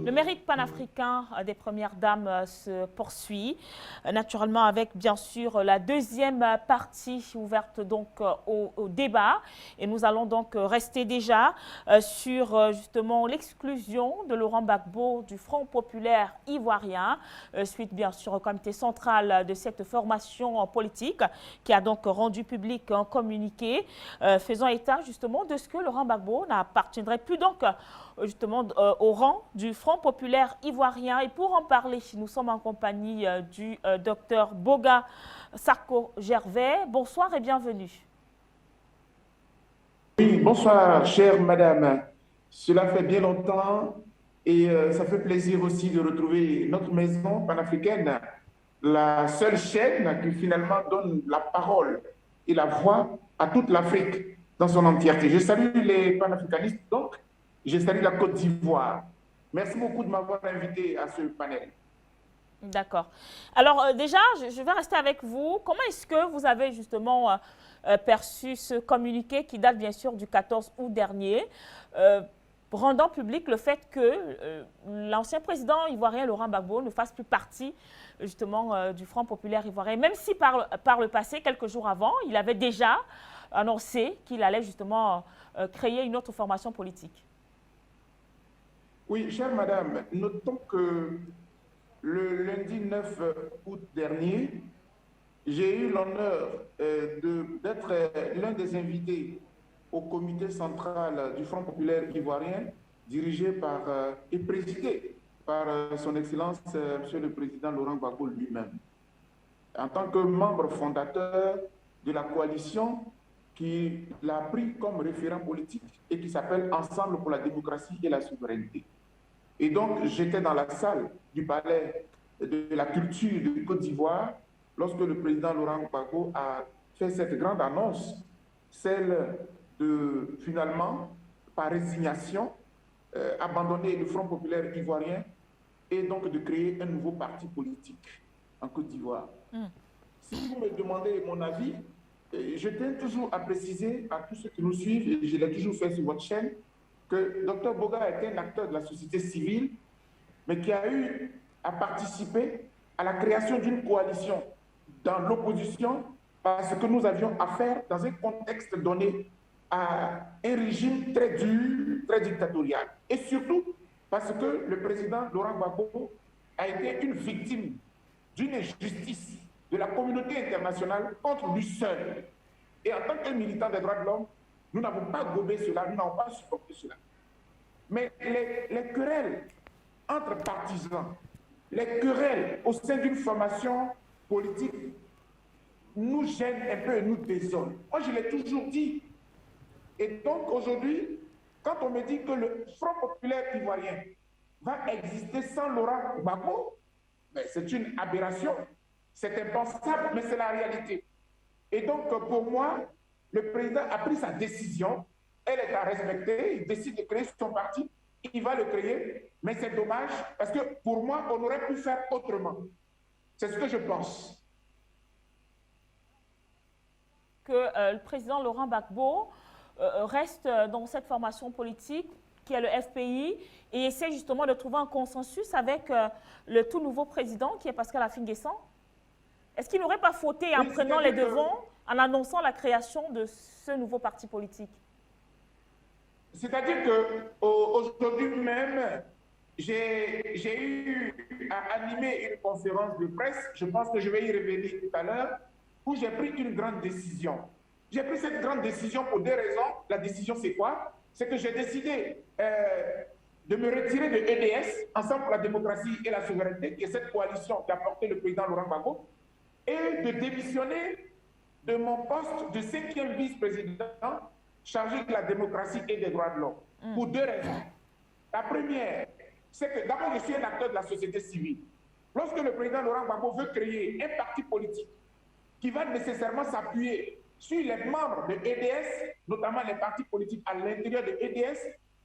Le mérite panafricain des premières dames se poursuit, naturellement avec bien sûr la deuxième partie ouverte donc au débat. Et nous allons donc rester déjà sur justement l'exclusion de Laurent Gbagbo du Front populaire ivoirien, suite bien sûr au comité central de cette formation politique qui a donc rendu public un communiqué faisant état justement de ce que Laurent Gbagbo n'appartiendrait plus donc justement au rang du Front populaire ivoirien. Et pour en parler, nous sommes en compagnie du docteur Boga Sarko Gervais. Bonsoir et bienvenue. Oui, bonsoir, chère madame. Cela fait bien longtemps et ça fait plaisir aussi de retrouver notre maison panafricaine, la seule chaîne qui finalement donne la parole et la voix à toute l'Afrique dans son entièreté. Je salue les panafricanistes, donc je salue la Côte d'Ivoire. Merci beaucoup de m'avoir invité à ce panel. D'accord. Alors déjà, je vais rester avec vous. Comment est-ce que vous avez justement perçu ce communiqué qui date bien sûr du 14 août dernier, rendant public le fait que l'ancien président ivoirien Laurent Gbagbo ne fasse plus partie justement du Front populaire ivoirien, même si par le passé, quelques jours avant, il avait déjà annoncé qu'il allait justement créer une autre formation politique. Oui, chère madame, notons que le lundi 9 août dernier, j'ai eu l'honneur d'être l'un des invités au comité central du Front populaire ivoirien, dirigé par et présidé par son Excellence, Monsieur le Président Laurent Gbagbo lui-même, en tant que membre fondateur de la coalition qui l'a pris comme référent politique et qui s'appelle Ensemble pour la démocratie et la souveraineté. Et donc, j'étais dans la salle du palais de la culture de Côte d'Ivoire lorsque le président Laurent Gbagbo a fait cette grande annonce, celle de, finalement, par résignation, abandonner le Front populaire ivoirien et donc de créer un nouveau parti politique en Côte d'Ivoire. Si vous me demandez mon avis, je tiens toujours à préciser à tous ceux qui nous suivent, et je l'ai toujours fait sur votre chaîne, que Dr Boga était un acteur de la société civile, mais qui a eu à participer à la création d'une coalition dans l'opposition parce que nous avions affaire dans un contexte donné à un régime très dur, très dictatorial. Et surtout parce que le président Laurent Gbagbo a été une victime d'une injustice de la communauté internationale contre lui seul. Et en tant que militant des droits de l'homme, nous n'avons pas gobé cela, nous n'avons pas supporté cela. Mais les querelles entre partisans, les querelles au sein d'une formation politique nous gênent un peu et nous désolent. Moi, je l'ai toujours dit. Et donc, aujourd'hui, quand on me dit que le Front populaire ivoirien va exister sans Laurent Gbagbo, c'est une aberration. C'est impensable, mais c'est la réalité. Et donc, pour moi, le président a pris sa décision, elle est à respecter, il décide de créer son parti, il va le créer, mais c'est dommage, parce que pour moi, on aurait pu faire autrement. C'est ce que je pense. Que le président Laurent Gbagbo reste dans cette formation politique qui est le FPI et essaie justement de trouver un consensus avec le tout nouveau président qui est Pascal Affi-N'Guessan. Est-ce qu'il n'aurait pas fauté en prenant les devants, en annonçant la création de ce nouveau parti politique? C'est-à-dire qu'aujourd'hui même, j'ai eu à animer une conférence de presse, je pense que je vais y revenir tout à l'heure, où j'ai pris une grande décision. J'ai pris cette grande décision pour deux raisons. La décision, c'est quoi? C'est que j'ai décidé de me retirer de EDS, Ensemble pour la démocratie et la souveraineté, qui est cette coalition qui a porté le président Laurent Gbagbo, et de démissionner de mon poste de 5e vice-président chargé de la démocratie et des droits de l'homme. Pour deux raisons. La première, c'est que d'abord, je suis un acteur de la société civile. Lorsque le président Laurent Gbagbo veut créer un parti politique qui va nécessairement s'appuyer sur les membres de EDS, notamment les partis politiques à l'intérieur de EDS,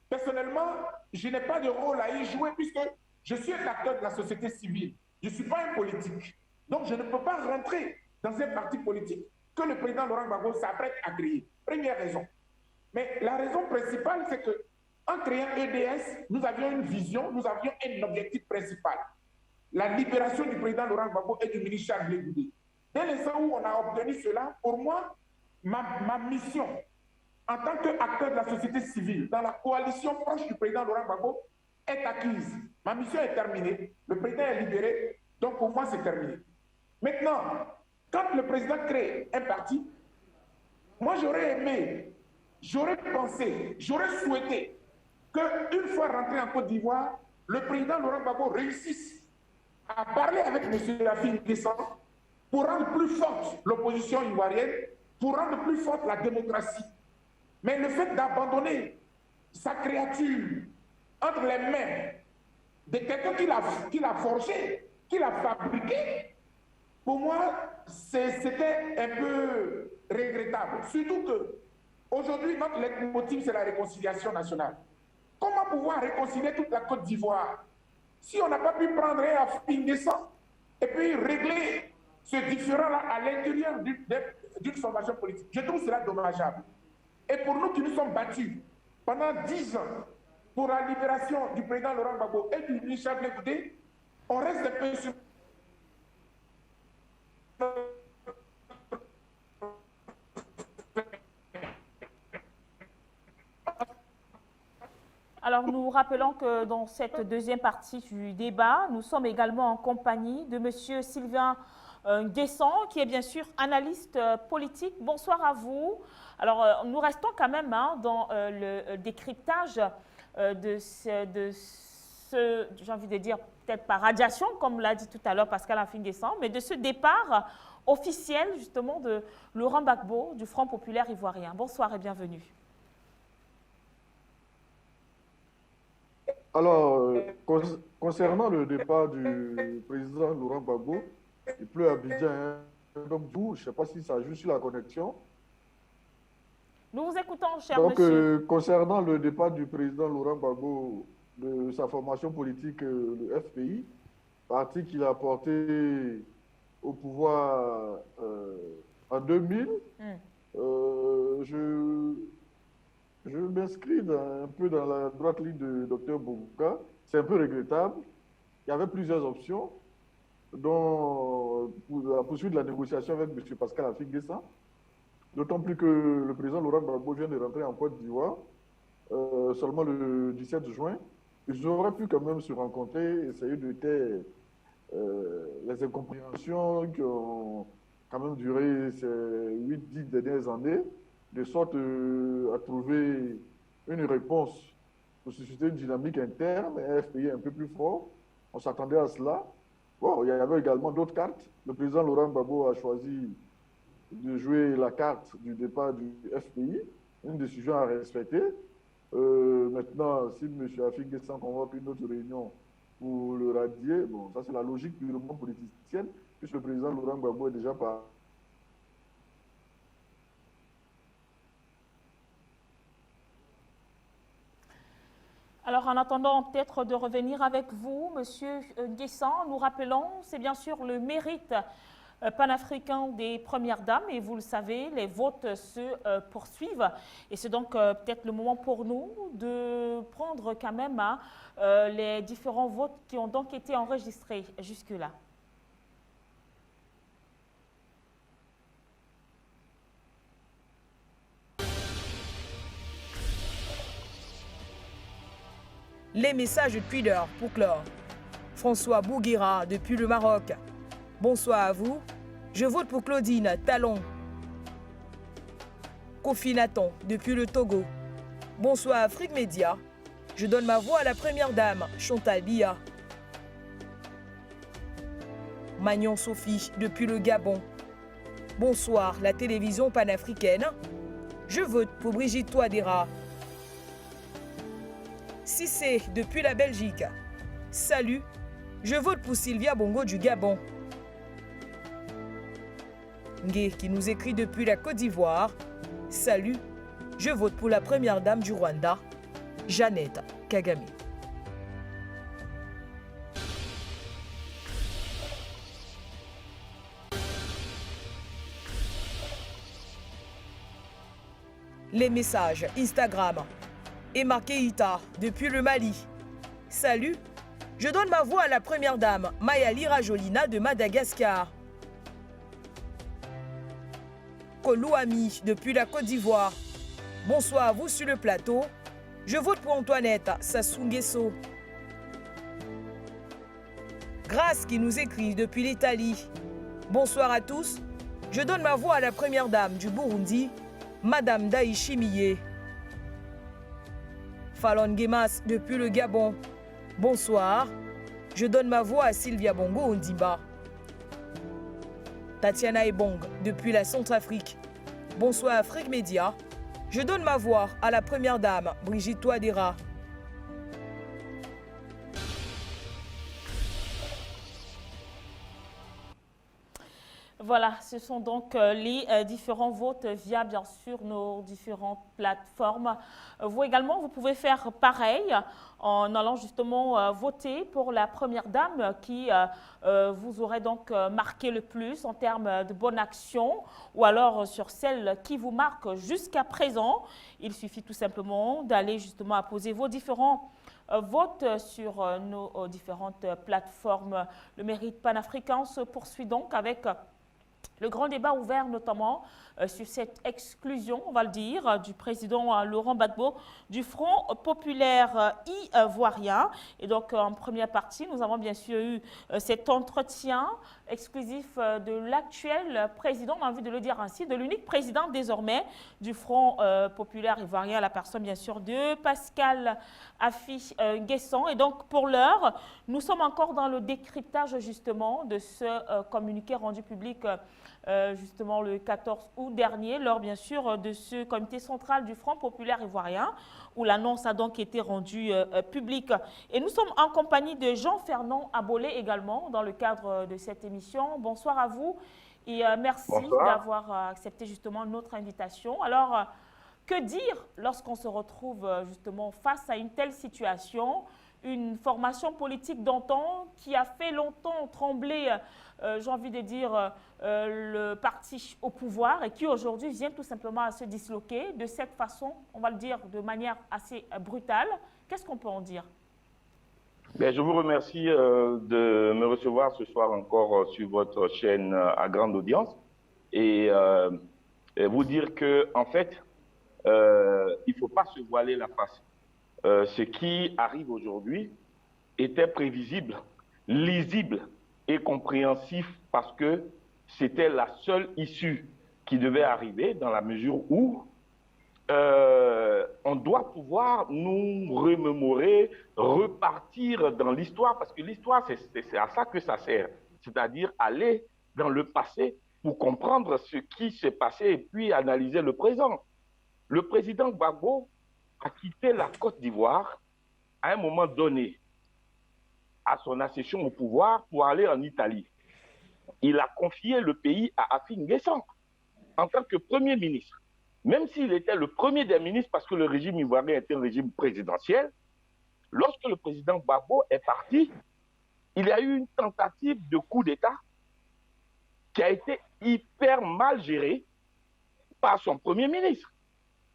personnellement, je n'ai pas de rôle à y jouer puisque je suis un acteur de la société civile. Je ne suis pas un politique. Donc, je ne peux pas rentrer dans un parti politique que le président Laurent Gbagbo s'apprête à créer. Première raison. Mais la raison principale, c'est que En créant EDS, nous avions une vision, nous avions un objectif principal. La libération du président Laurent Gbagbo et du ministre Charles Blé Goudé. Dès l'instant où on a obtenu cela, pour moi, ma mission en tant qu'acteur de la société civile dans la coalition proche du président Laurent Gbagbo est acquise. Ma mission est terminée. Le président est libéré. Donc pour moi, c'est terminé. Maintenant, quand le président crée un parti, moi j'aurais aimé, j'aurais pensé, j'aurais souhaité qu'une fois rentré en Côte d'Ivoire, le président Laurent Gbagbo réussisse à parler avec M. Rafik N'Guessan pour rendre plus forte l'opposition ivoirienne, pour rendre plus forte la démocratie. Mais le fait d'abandonner sa créature entre les mains de quelqu'un qui l'a forgé, qui l'a fabriqué, pour moi, c'était un peu regrettable. Surtout que aujourd'hui, notre leitmotiv, c'est la réconciliation nationale. Comment pouvoir réconcilier toute la Côte d'Ivoire si on n'a pas pu prendre un Rafik N'Guessan et puis régler ce différend-là à l'intérieur d'une formation politique? Je trouve cela dommageable. Et pour nous qui nous sommes battus pendant 10 ans pour la libération du président Laurent Gbagbo et du ministre Charles Blé Goudé, on reste un peu sur... Alors, nous rappelons que dans cette deuxième partie du débat, nous sommes également en compagnie de M. Sylvain N'Guessan, qui est bien sûr analyste politique. Bonsoir à vous. Alors, nous restons quand même dans le décryptage de ce j'ai envie de dire, peut-être par radiation, comme l'a dit tout à l'heure Pascal Rafik N'Guessan, mais de ce départ officiel, justement, de Laurent Gbagbo, du Front populaire ivoirien. Bonsoir et bienvenue. Alors, concernant le départ du président Laurent Gbagbo, il pleut à Abidjan, hein, donc vous, je ne sais pas si ça joue sur la connexion. Nous vous écoutons, cher donc, monsieur. Concernant le départ du président Laurent Gbagbo de sa formation politique, le FPI, parti qu'il a porté au pouvoir en 2000, je m'inscris un peu dans la droite ligne de Dr Bouka. C'est un peu regrettable. Il y avait plusieurs options, dont la poursuite de la négociation avec M. Pascal Rafik N'Guessan. D'autant plus que le président Laurent Gbagbo vient de rentrer en Côte d'Ivoire seulement le 17 juin. Ils auraient pu quand même se rencontrer, essayer de taire les incompréhensions qui ont quand même duré ces 8-10 dernières années, de sorte à trouver une réponse pour susciter une dynamique interne, un FPI un peu plus fort. On s'attendait à cela. Bon, il y avait également d'autres cartes. Le président Laurent Gbagbo a choisi de jouer la carte du départ du FPI, une décision à respecter. Maintenant, si M. Rafik N'Guessan convoque une autre réunion pour le radier, bon, ça c'est la logique purement politicienne, puisque le président Laurent Gbagbo est déjà par... Alors, en attendant peut-être de revenir avec vous, Monsieur N'Guessan, nous rappelons, c'est bien sûr le mérite panafricain des premières dames et vous le savez, les votes se poursuivent et c'est donc peut-être le moment pour nous de prendre quand même les différents votes qui ont donc été enregistrés jusque-là. Les messages de Twitter pour clore. François Bouguera depuis le Maroc. Bonsoir à vous. Je vote pour Claudine Talon. Kofi Nathan depuis le Togo. Bonsoir Afrique Média. Je donne ma voix à la première dame, Chantal Biya. Magnon Sophie depuis le Gabon. Bonsoir la télévision panafricaine. Je vote pour Brigitte Touadéra. Cissé depuis la Belgique. Salut, je vote pour Sylvia Bongo du Gabon. Ngué qui nous écrit depuis la Côte d'Ivoire. Salut, je vote pour la première dame du Rwanda, Jeannette Kagame. Les messages Instagram. et Markeïta depuis le Mali. Salut, je donne ma voix à la première dame, Mayali Rajolina de Madagascar. Kolouami depuis la Côte d'Ivoire. Bonsoir à vous sur le plateau. Je vote pour Antoinette Sassou Nguesso. Grâce qui nous écrit depuis l'Italie. Bonsoir à tous. Je donne ma voix à la première dame du Burundi, Madame Daïchi Miye. Falon Gemas depuis le Gabon. Bonsoir. Je donne ma voix à Sylvia Bongo Ondimba. Tatiana Ebong depuis la Centrafrique. Bonsoir Afrique Média. Je donne ma voix à la première dame, Brigitte Touadéra. Voilà, ce sont donc les différents votes via, bien sûr, nos différentes plateformes. Vous également, vous pouvez faire pareil en allant justement voter pour la première dame qui vous aurait donc marqué le plus en termes de bonne action ou alors sur celle qui vous marque jusqu'à présent. Il suffit tout simplement d'aller justement apposer vos différents votes sur nos différentes plateformes. Le mérite panafricain se poursuit donc avec le grand débat ouvert notamment sur cette exclusion, on va le dire, du président Laurent Gbagbo du Front populaire ivoirien. Et donc en première partie, nous avons bien sûr eu cet entretien exclusif de l'actuel président, on a envie de le dire ainsi, de l'unique président désormais du Front populaire ivoirien, la personne bien sûr de Pascal Affi N'Guessan. Et donc pour l'heure, nous sommes encore dans le décryptage justement de ce communiqué rendu public justement le 14 août dernier, lors bien sûr de ce comité central du Front populaire ivoirien, où l'annonce a donc été rendue publique. Et nous sommes en compagnie de Jean-Fernand Abolé également, dans le cadre de cette émission. Bonsoir à vous et merci d'avoir accepté justement notre invitation. Alors, que dire lorsqu'on se retrouve justement face à une telle situation ? Une formation politique d'antan qui a fait longtemps trembler, j'ai envie de dire, le parti au pouvoir et qui aujourd'hui vient tout simplement à se disloquer de cette façon, on va le dire de manière assez brutale. Qu'est-ce qu'on peut en dire? Je vous remercie de me recevoir ce soir encore sur votre chaîne à grande audience et vous dire que en fait, il ne faut pas se voiler la face. Ce qui arrive aujourd'hui était prévisible, lisible et compréhensif parce que c'était la seule issue qui devait arriver dans la mesure où on doit pouvoir nous remémorer, repartir dans l'histoire parce que l'histoire, c'est à ça que ça sert, c'est-à-dire aller dans le passé pour comprendre ce qui s'est passé et puis analyser le présent. Le président Gbagbo a quitté la Côte d'Ivoire à un moment donné, à son accession au pouvoir, pour aller en Italie. Il a confié le pays à Affi N'Guessan en tant que Premier ministre. Même s'il était le premier des ministres, parce que le régime ivoirien était un régime présidentiel, lorsque le président Gbagbo est parti, il y a eu une tentative de coup d'État qui a été hyper mal gérée par son Premier ministre,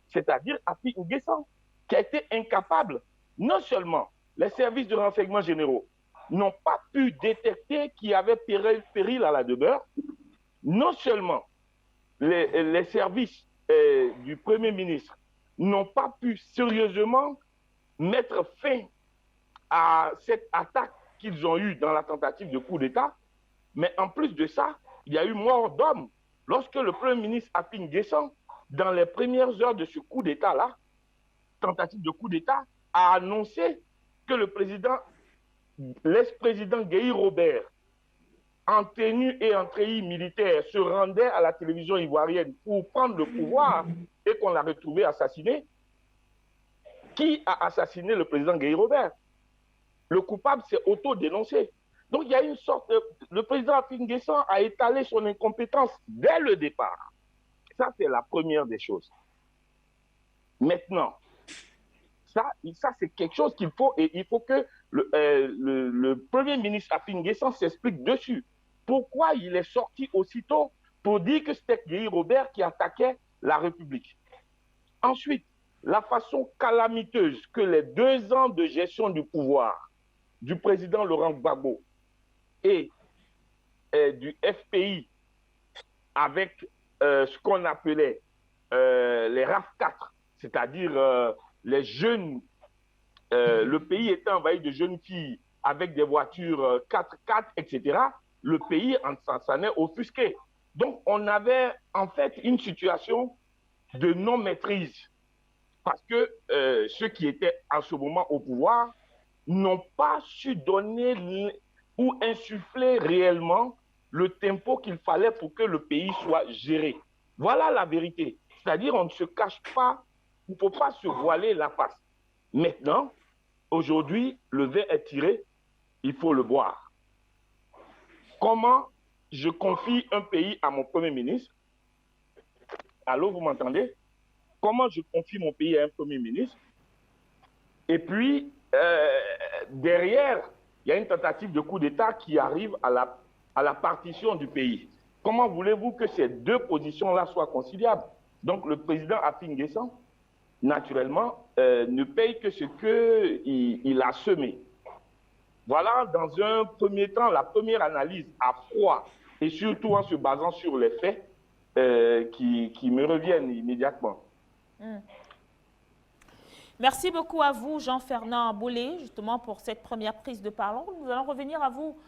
c'est-à-dire Affi N'Guessan, qui a été incapable, non seulement les services de renseignement généraux n'ont pas pu détecter qu'il y avait péril à la demeure, non seulement les services du Premier ministre n'ont pas pu sérieusement mettre fin à cette attaque qu'ils ont eue dans la tentative de coup d'État, mais en plus de ça, il y a eu mort d'homme. Lorsque le Premier ministre Affi N'Guessan, dans les premières heures de ce coup d'État-là, tentative de coup d'État, a annoncé que l'ex-président Guéhi Robert, en tenue et en treillis militaire, se rendait à la télévision ivoirienne pour prendre le pouvoir et qu'on l'a retrouvé assassiné. Qui a assassiné le président Guéhi Robert? Le coupable s'est auto-dénoncé. Donc il y a une sorte le président Affi N'Guessan a étalé son incompétence dès le départ. Ça, c'est la première des choses. Maintenant, ça c'est quelque chose qu'il faut, et il faut que le Premier ministre Affi N'Guessan s'explique dessus. Pourquoi il est sorti aussitôt pour dire que c'était Guéhi Robert qui attaquait la République? Ensuite, la façon calamiteuse que les 2 ans de gestion du pouvoir du président Laurent Gbagbo et du FPI avec ce qu'on appelait les RAF4, c'est-à-dire les jeunes, le pays était envahi de jeunes filles avec des voitures 4x4, etc. Le pays s'en est offusqué. Donc, on avait en fait une situation de non-maîtrise parce que ceux qui étaient à ce moment au pouvoir n'ont pas su donner ou insuffler réellement le tempo qu'il fallait pour que le pays soit géré. Voilà la vérité. C'est-à-dire, on ne se cache pas, il ne faut pas se voiler la face. Maintenant, aujourd'hui, le verre est tiré, il faut le boire. Comment je confie un pays à mon Premier ministre? Allô, vous m'entendez? Comment je confie mon pays à un Premier ministre? Et puis, derrière, il y a une tentative de coup d'État qui arrive à la partition du pays. Comment voulez-vous que ces 2 positions-là soient conciliables? Donc, le président Afin Guessan, naturellement, ne paye que ce qu'il a semé. Voilà, dans un premier temps, la première analyse à froid, et surtout en se basant sur les faits qui me reviennent immédiatement. Merci beaucoup à vous, Jean-Fernand Bollé, justement pour cette première prise de parole. Nous allons revenir à vous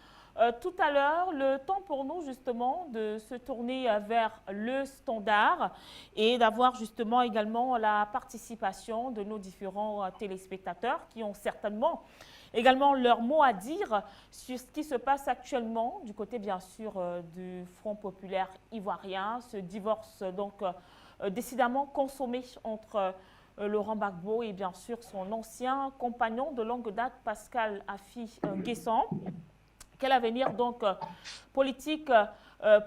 tout à l'heure. Le temps pour nous, justement, de se tourner vers le standard et d'avoir justement également la participation de nos différents téléspectateurs qui ont certainement également leur mot à dire sur ce qui se passe actuellement du côté, bien sûr, du Front populaire ivoirien. Ce divorce, donc, décidément consommé entre Laurent Gbagbo et bien sûr son ancien compagnon de longue date, Pascal Affi Guessan. Quel avenir donc politique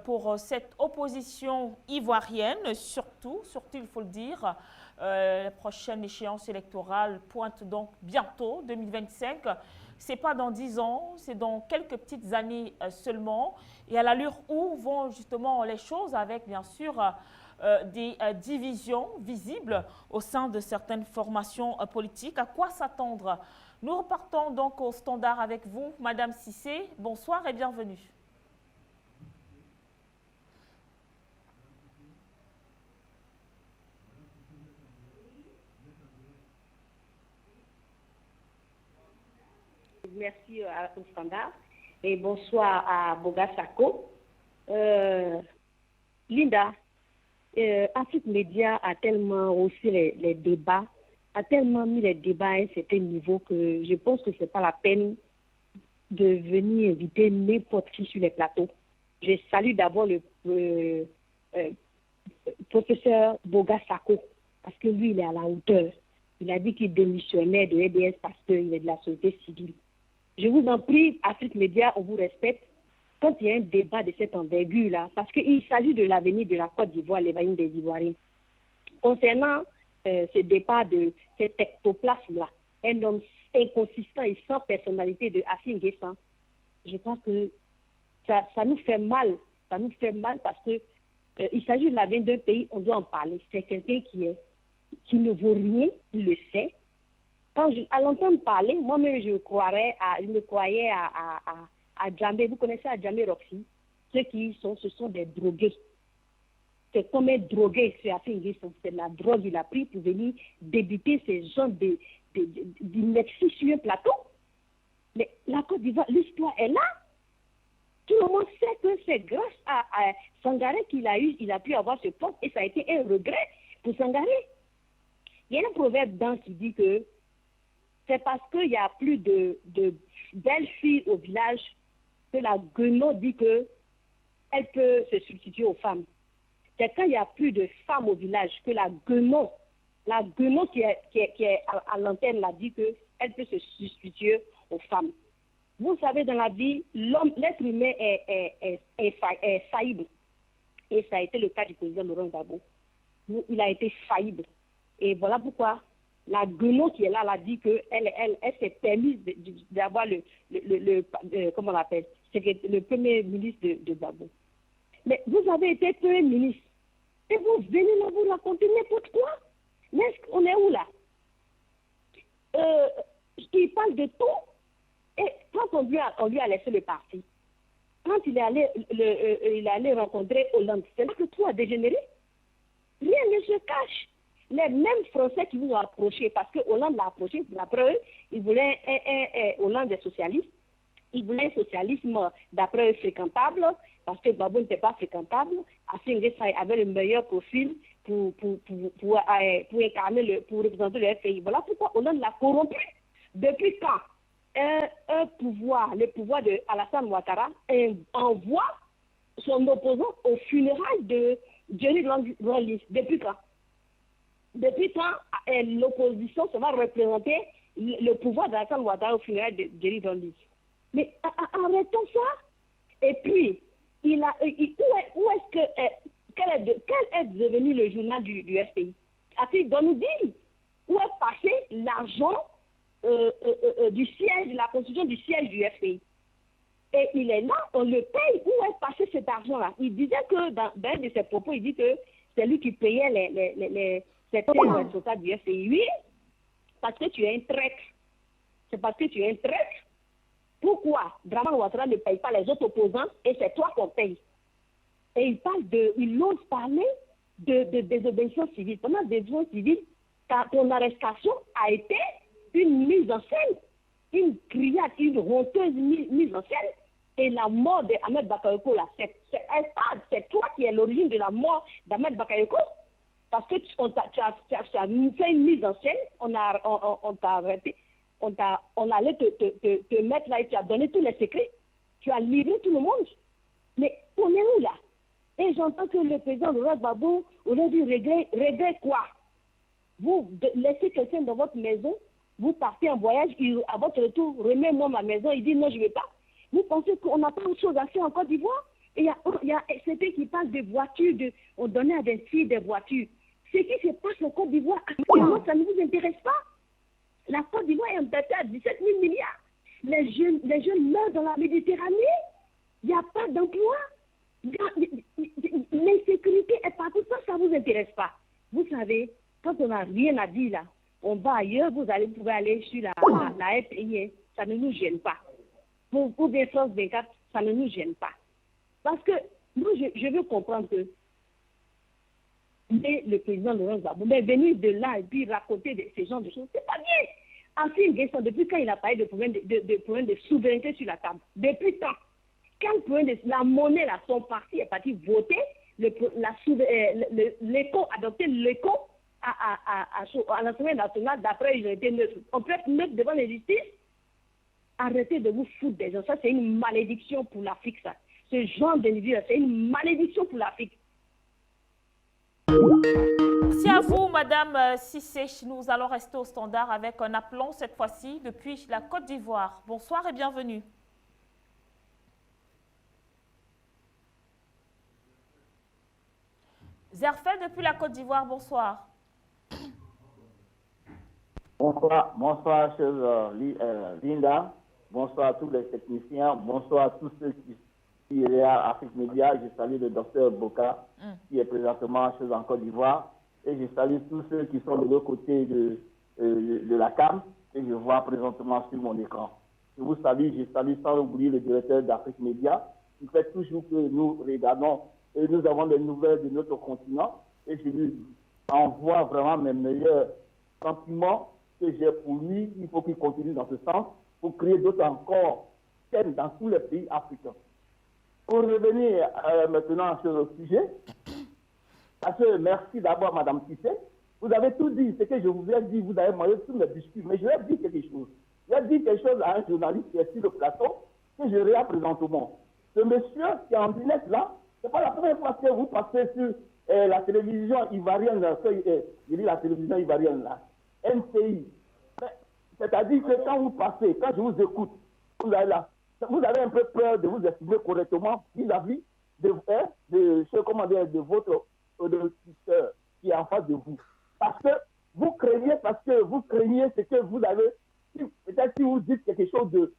pour cette opposition ivoirienne, surtout il faut le dire, la prochaine échéance électorale pointe donc bientôt, 2025. Ce n'est pas dans 10 ans, c'est dans quelques petites années seulement. Et à l'allure où vont justement les choses avec bien sûr des divisions visibles au sein de certaines formations politiques. À quoi s'attendre? Nous repartons donc au standard avec vous, Madame Cissé. Bonsoir et bienvenue. Merci au standard et bonsoir à Boga Sako. Linda, Afrique Média a tellement haussé les débats, a tellement mis les débats à un certain niveau que je pense que ce n'est pas la peine de venir inviter n'importe qui sur les plateaux. Je salue d'abord le professeur Boga Sako, parce que lui, il est à la hauteur. Il a dit qu'il démissionnait de EDS parce qu'il est de la société civile. Je vous en prie, Afrique Média, on vous respecte. Quand il y a un débat de cette envergure-là, parce qu'il s'agit de l'avenir de la Côte d'Ivoire, l'évasion des Ivoiriens. Concernant ce débat de cet ectoplasme-là, un homme inconsistant et sans personnalité de Afin Guessan, je crois que ça nous fait mal. Ça nous fait mal parce que il s'agit de l'avenir d'un pays, on doit en parler. C'est quelqu'un qui ne vaut rien, il le sait. À l'entendre parler, moi-même, je me croyais à Djamé. Vous connaissez à Djamé Roxy? Ce sont des drogués. C'est comme un drogué, c'est de la drogue qu'il a pris pour venir débuter ces gens d'ineptie sur un plateau. Mais la Côte d'Ivoire, l'histoire est là. Tout le monde sait que c'est grâce à Sangaré qu'il a pu avoir ce poste et ça a été un regret pour Sangaré. Il y a un proverbe dans qui dit que c'est parce qu'il n'y a plus de belles filles au village que la guenon dit qu'elle peut se substituer aux femmes. C'est quand il n'y a plus de femmes au village que la guenon qui est à l'antenne l'a dit qu'elle peut se substituer aux femmes. Vous savez, dans la vie, l'être humain est faillible. Et ça a été le cas du président Laurent Gbagbo. Il a été faillible. Et voilà pourquoi la guenon qui est là, elle a dit qu'elle s'est permise d'avoir comment on l'appelle, le premier ministre de Gbagbo. Mais vous avez été premier ministre et vous venez là vous raconter n'importe quoi. Mais on est où là? Il parle de tout. Et quand on lui a laissé le parti, quand il est allé rencontrer Hollande, c'est là que tout a dégénéré. Rien ne se cache. Les mêmes Français qui vous ont approché, parce que Hollande l'a approché, d'après eux, ils voulaient Hollande est socialiste. Il voulait un socialisme d'après eux fréquentable, parce que Babou n'était pas fréquentable. Assimi Nguessa avait le meilleur profil pour incarner, pour représenter le FPI. Voilà pourquoi Hollande l'a corrompu. Depuis quand le pouvoir de Alassane Ouattara envoie son opposant aux funérailles de Jerry Rawlings? Depuis quand? Depuis quand l'opposition se va représenter le pouvoir d'Alassane Ouattara aux funérailles de Jerry Rawlings? Mais arrêtons ça. Et puis, quel est devenu le journal du FPI? Assimi doit nous dire où est passé l'argent du siège, la constitution du siège du FPI. Et il est là, on le paye. Où est passé cet argent-là? Il disait que, dans un de ses propos, il dit que c'est lui qui payait les responsables du FPI. Oui, parce que tu es un traître. C'est parce que tu es un traître. Pourquoi Dramane Ouattara ne paye pas les autres opposants et c'est toi qu'on paye? Et il ose parler de désobéissance civile. Pendant la désobéissance civile, ton arrestation a été une mise en scène, une criade, une honteuse mise en scène. Et la mort d'Ahmed Bakayoko, là, c'est toi qui es l'origine de la mort d'Ahmed Bakayoko. Parce que tu as fait une mise en scène, on t'a arrêté. On allait te mettre là et tu as donné tous les secrets. Tu as livré tout le monde. Mais on est où là? Et j'entends que le président Laurent Gbagbo aujourd'hui regrette quoi? Vous laissez quelqu'un dans votre maison, vous partez en voyage, à votre retour, remets-moi ma maison, il dit non, je ne vais pas. Vous pensez qu'on n'a pas autre chose à faire en Côte d'Ivoire? Il y a c'était qui parle de voitures, on donnait à des filles des voitures. Ce qui se passe en Côte d'Ivoire, actuellement, ça ne vous intéresse pas? La Côte d'Ivoire est endettée à 17 000 milliards. Les jeunes meurent dans la Méditerranée. Il n'y a pas d'emploi. L'insécurité est partout. Ça ne vous intéresse pas. Vous savez, quand on n'a rien à dire là, on va ailleurs, vous pouvez aller sur la FPI. Ça ne nous gêne pas. Pour des France 24, ça ne nous gêne pas. Parce que moi, je veux comprendre que mais le président Laurent Gbagbo, mais venir de là et puis raconter ces genres de choses, c'est pas bien. Assimi Nguessa, depuis quand il a parlé de problème de souveraineté sur la table? Depuis quand? Quel problème la monnaie, là, son parti est parti voter, l'éco, adopter l'éco à l'Assemblée nationale, d'après ils ont été neutres. On peut être neutre devant la justice? Arrêtez de vous foutre des gens. Ça, c'est une malédiction pour l'Afrique, ça. Ce genre d'individu, c'est une malédiction pour l'Afrique. Merci à vous, Madame Cissé. Nous allons rester au standard avec un appelon, cette fois-ci, depuis la Côte d'Ivoire. Bonsoir et bienvenue. Zerfel, depuis la Côte d'Ivoire, bonsoir. Bonsoir, chère Linda. Bonsoir à tous les techniciens. Bonsoir à tous ceux qui sont à Afrique Média. Je salue le docteur Boka, qui est présentement en Côte d'Ivoire. Et je salue tous ceux qui sont de l'autre côté de la cam, que je vois présentement sur mon écran. Je vous salue, sans oublier le directeur d'Afrique Média, qui fait toujours que nous regardons et nous avons des nouvelles de notre continent. Et je lui envoie vraiment mes meilleurs sentiments que j'ai pour lui. Il faut qu'il continue dans ce sens pour créer d'autres encore thèmes dans tous les pays africains. Pour revenir maintenant sur le sujet, parce que merci d'abord, Madame Cissé. Vous avez tout dit, ce que je vous ai dit, vous avez mangé tous mes biscuits, mais je vais dire quelque chose. Je vais dire quelque chose à un journaliste qui est sur le plateau, que je regarde présentement. Ce monsieur qui est en direct là, ce n'est pas la première fois que vous passez sur la télévision ivoirienne, je dis la télévision ivoirienne là, NCI. C'est-à-dire que quand vous passez, quand je vous écoute, vous avez un peu peur de vous exprimer correctement vis-à-vis de votre auditeur qui est en face de vous. Parce que vous craignez ce que vous avez. Peut-être si vous dites quelque chose de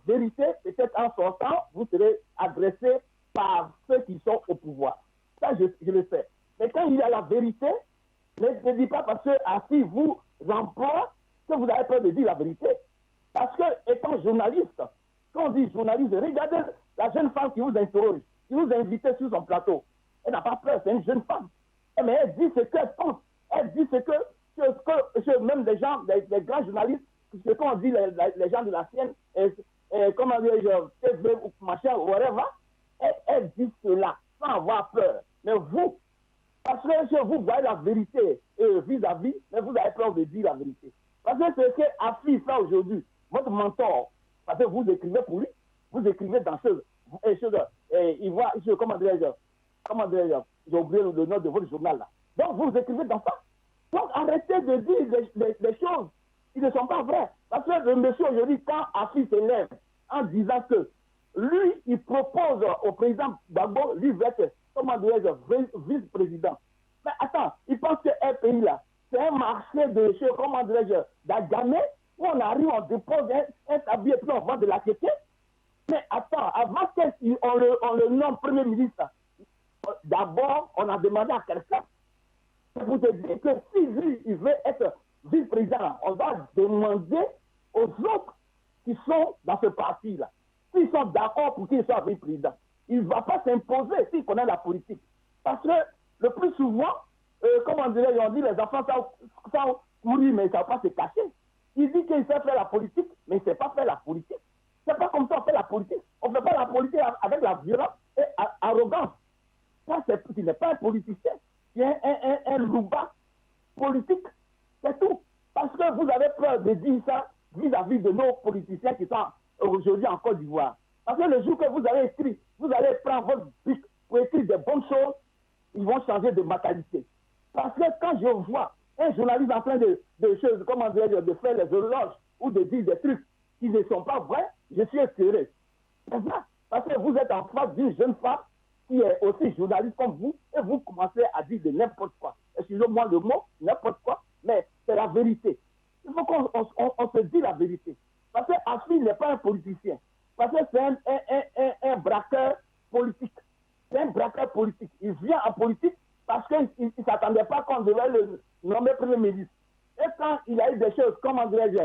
vérité, peut-être en sortant, vous serez agressé par ceux qui sont au pouvoir. Ça, je le sais. Mais quand il y a la vérité, Ne dis pas parce que Afi vous emploie que vous avez peur de dire la vérité. Parce que, étant journaliste, quand on dit journaliste, regardez la jeune femme qui vous interroge, qui vous a invité sur son plateau. Elle n'a pas peur, c'est une jeune femme. Mais elle dit ce qu'elle pense. Elle dit ce que même les gens, les grands journalistes, ce qu'on dit les gens de la sienne, comment dire, TV ou machin, whatever, elle dit cela sans avoir peur. Mais vous, parce que vous voyez la vérité vis-à-vis, mais vous avez peur de dire la vérité. Parce que ce que Afi fait aujourd'hui, votre mentor, parce que vous écrivez pour lui, vous écrivez dans il voit, comment dirais-je, j'ai oublié le nom de votre journal là. Donc vous écrivez dans ça. Donc arrêtez de dire des choses qui ne sont pas vraies. Parce que le monsieur aujourd'hui, quand Afi s'élève en disant que lui, il propose au président Gbagbo, lui va être, comment dirais-je, vice-président. Mais attends, il pense que un pays là, c'est un marché de choses, comment dirais-je, d'agamé, où on arrive, on dépose un tablier et puis on vend de la quête. Mais attends, avant qu'on le nomme Premier ministre, d'abord, on a demandé à quelqu'un pour te dire que si lui, il veut être vice-président, on va demander aux autres qui sont dans ce parti-là, s'ils sont d'accord pour qu'il soit vice-président. Il ne va pas s'imposer s'il connaît la politique. Parce que le plus souvent, comment dirais-je, on dit les enfants savent courir, mais ils ne savent pas se cacher. Il dit qu'il sait faire la politique, mais il ne sait pas faire la politique. C'est pas comme ça qu'on fait la politique. On ne fait pas la politique avec la violence et l'arrogance. Ça, il n'est pas un politicien. Il est un louba politique. C'est tout. Parce que vous avez peur de dire ça vis-à-vis de nos politiciens qui sont aujourd'hui en Côte d'Ivoire. Parce que le jour que vous avez écrit, vous allez prendre votre bic pour écrire des bonnes choses, ils vont changer de mentalité. Parce que quand je vois un journaliste en train de choses, comment dire, de faire les éloges ou de dire des trucs qui ne sont pas vrais, je suis écœuré. C'est ça. Parce que vous êtes en face d'une jeune femme qui est aussi journaliste comme vous, et vous commencez à dire de n'importe quoi. Excusez-moi le mot, n'importe quoi, mais c'est la vérité. Il faut qu'on se dise la vérité. Parce que Afi n'est pas un politicien. Parce que c'est un braqueur politique. C'est un braqueur politique. Il vient en politique parce qu'il ne s'attendait pas qu'on devait le nommer Premier ministre. Et quand il a eu des choses, comment dirais-je,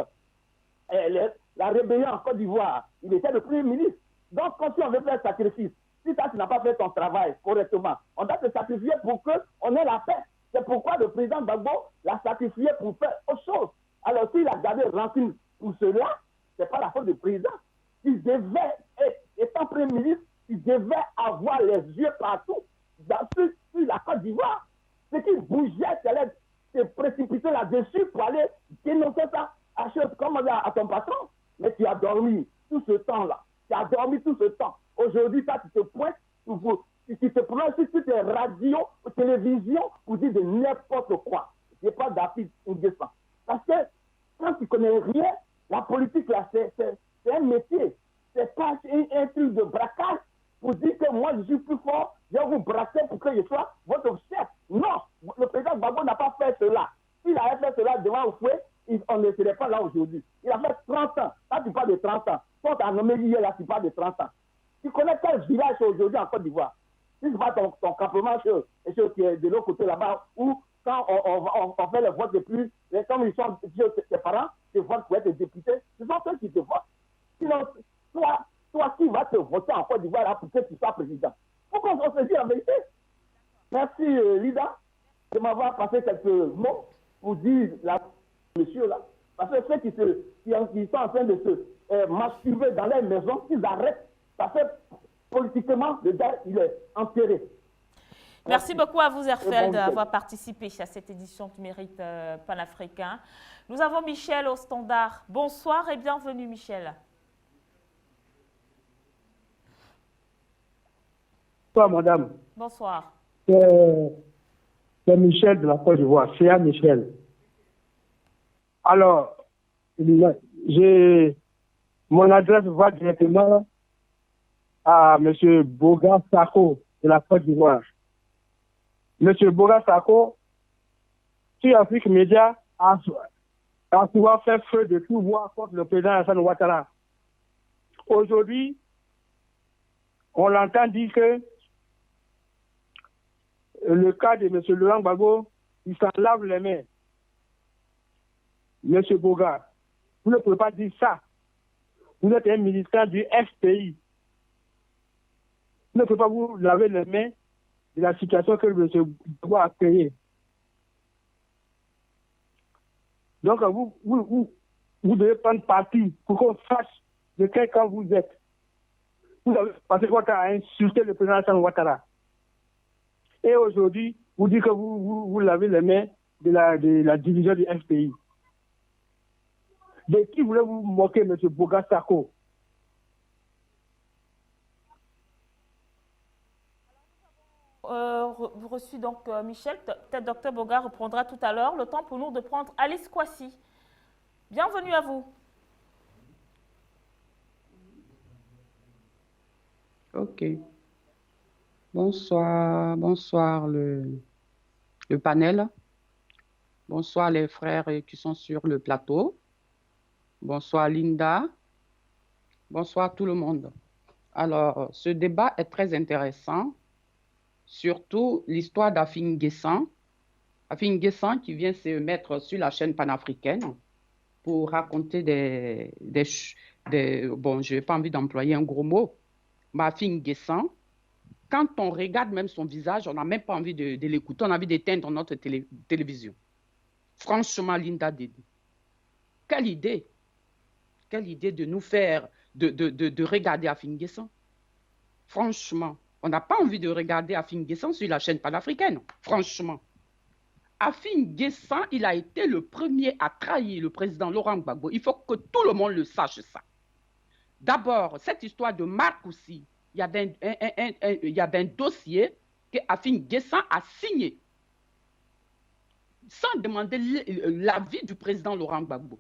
la rébellion en Côte d'Ivoire, il était le Premier ministre. Donc, quand on veut faire un sacrifice, si tu n'as pas fait ton travail correctement, on doit te sacrifier pour qu'on ait la paix. C'est pourquoi le président Gbagbo l'a sacrifié pour faire autre chose. Alors, s'il a gardé rancune pour cela, ce n'est pas la faute du président. Il devait, étant Premier ministre, il devait avoir les yeux partout sur la Côte d'Ivoire. Ce qui bougeait, c'est se précipiter là-dessus pour aller dénoncer ça à ton patron. Mais tu as dormi tout ce temps-là. Tu as dormi tout ce temps. Aujourd'hui, tu te pointes, tu te prends sur toutes les radios, télévisions, pour dire de n'importe quoi. Je n'ai pas d'appui indécent. Parce que quand tu ne connais rien, la politique, là, c'est un métier. C'est pas un truc de braquage pour dire que moi, je suis plus fort, je vais vous braquer pour que je sois votre chef. Non, le président Gbagbo n'a pas fait cela. S'il avait fait cela devant le fouet, on ne serait pas là aujourd'hui. Il a fait 30 ans. Quand tu parles de 30 ans, quand tu as nommé hier, là, tu parles de 30 ans. Tu connais quel village aujourd'hui en Côte d'Ivoire? Si ce n'est pas ton campement qui est de l'autre côté là-bas, où quand on fait le vote de plus, comme ils sont tes parents, tu votes pour être député, ce sont ceux qui te votent. Sinon, toi qui vas te voter en Côte d'Ivoire là, pour que tu sois président. Il faut qu'on se dise la vérité. Merci Lida de m'avoir passé quelques mots pour dire monsieur là. Parce que ceux qui sont en train de se masturber dans leur maison, qu'ils arrêtent. Parce que politiquement, le gars, il est enterré. Merci beaucoup à vous, Erfeld, d'avoir participé à cette édition du Mérite panafricain. Nous avons Michel au standard. Bonsoir et bienvenue, Michel. Bonsoir, madame. Bonsoir. C'est Michel de la Côte d'Ivoire. C'est à Michel. Alors, mon adresse va directement à M. Boga Sako de la Côte d'Ivoire. M. Boga Sako, sur Afrique Média, a souvent fait feu de tout bois contre le président Alassane Ouattara. Aujourd'hui, on l'entend dire que le cas de M. Laurent Gbagbo il s'en lave les mains. Monsieur Boga, vous ne pouvez pas dire ça. Vous êtes un ministère du FPI. Vous ne pouvez pas vous laver les mains de la situation que M. Boga a créée. Donc, vous devez prendre parti pour qu'on sache de quel camp vous êtes. Vous avez passé votre temps à insulter le président Alassane Ouattara. Et aujourd'hui, vous dites que vous lavez les mains de la division du FPI. De qui voulez-vous moquer, M. Boga Sako? Reçu donc Michel, peut-être Dr Boga reprendra tout à l'heure. Le temps pour nous de prendre Alice Kwasi. Bienvenue à vous. Ok. Bonsoir le panel. Bonsoir les frères qui sont sur le plateau. Bonsoir Linda. Bonsoir tout le monde. Alors, ce débat est très intéressant, surtout l'histoire d'Afin Guessan. Afin Guessan qui vient se mettre sur la chaîne panafricaine pour raconter bon, je n'ai pas envie d'employer un gros mot, mais Afin Guessan, quand on regarde même son visage, on n'a même pas envie de l'écouter, on a envie d'éteindre notre télévision. Franchement, Linda Dédé, quelle idée de nous faire, de regarder Afin Guessan. Franchement, on n'a pas envie de regarder Afin Guessan sur la chaîne panafricaine, franchement. Afin Guessan, il a été le premier à trahir le président Laurent Gbagbo. Il faut que tout le monde le sache ça. D'abord, cette histoire de Marc aussi, il y avait un dossier que Afin Guessan a signé sans demander l'avis du président Laurent Gbagbo.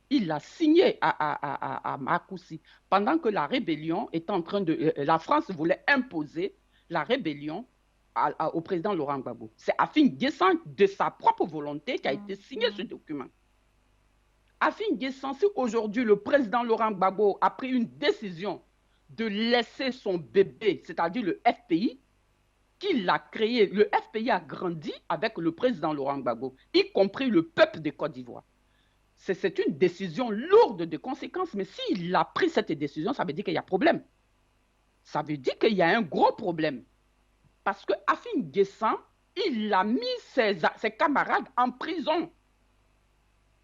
Il l'a signé à Marcoussi pendant que la rébellion était en train de... la France voulait imposer la rébellion au président Laurent Gbagbo. C'est Afin Guessan, de sa propre volonté, qui a été signé ce document. Afin Guessan, si aujourd'hui le président Laurent Gbagbo a pris une décision de laisser son bébé, c'est-à-dire le FPI, qu'il a créé, le FPI a grandi avec le président Laurent Gbagbo, y compris le peuple de Côte d'Ivoire. C'est une décision lourde de conséquences, mais s'il a pris cette décision, ça veut dire qu'il y a problème. Ça veut dire qu'il y a un gros problème. Parce que Afin Guessan, il a mis ses camarades en prison.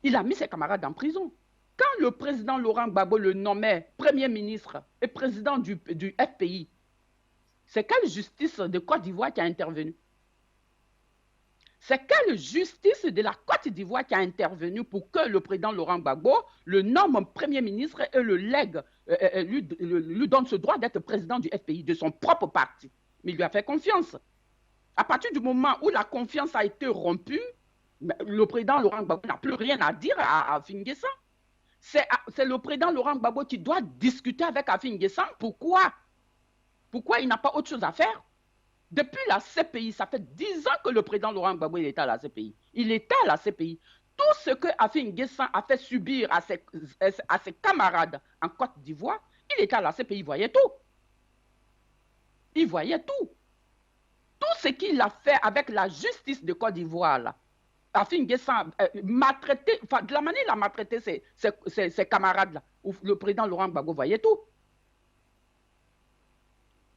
Il a mis ses camarades en prison. Quand le président Laurent Gbagbo le nommait Premier ministre et président du FPI, c'est quelle justice de Côte d'Ivoire qui a intervenu? C'est quelle justice de la Côte d'Ivoire qui a intervenu pour que le président Laurent Gbagbo le nomme Premier ministre et le lègue, lui donne ce droit d'être président du FPI, de son propre parti? Mais il lui a fait confiance. À partir du moment où la confiance a été rompue, le président Laurent Gbagbo n'a plus rien à dire à Afin Guessan. C'est le président Laurent Gbagbo qui doit discuter avec Afin Guessan. Pourquoi il n'a pas autre chose à faire? Depuis la CPI, ça fait 10 ans que le président Laurent Gbagbo était à la CPI. Il était à la CPI. Tout ce que Afin Guessan a fait subir à ses camarades en Côte d'Ivoire, il était à la CPI, il voyait tout. Il voyait tout. Tout ce qu'il a fait avec la justice de Côte d'Ivoire, là, Afin Guessan maltraité, enfin, de la manière il a maltraité ses camarades-là, le président Laurent Gbagbo voyait tout.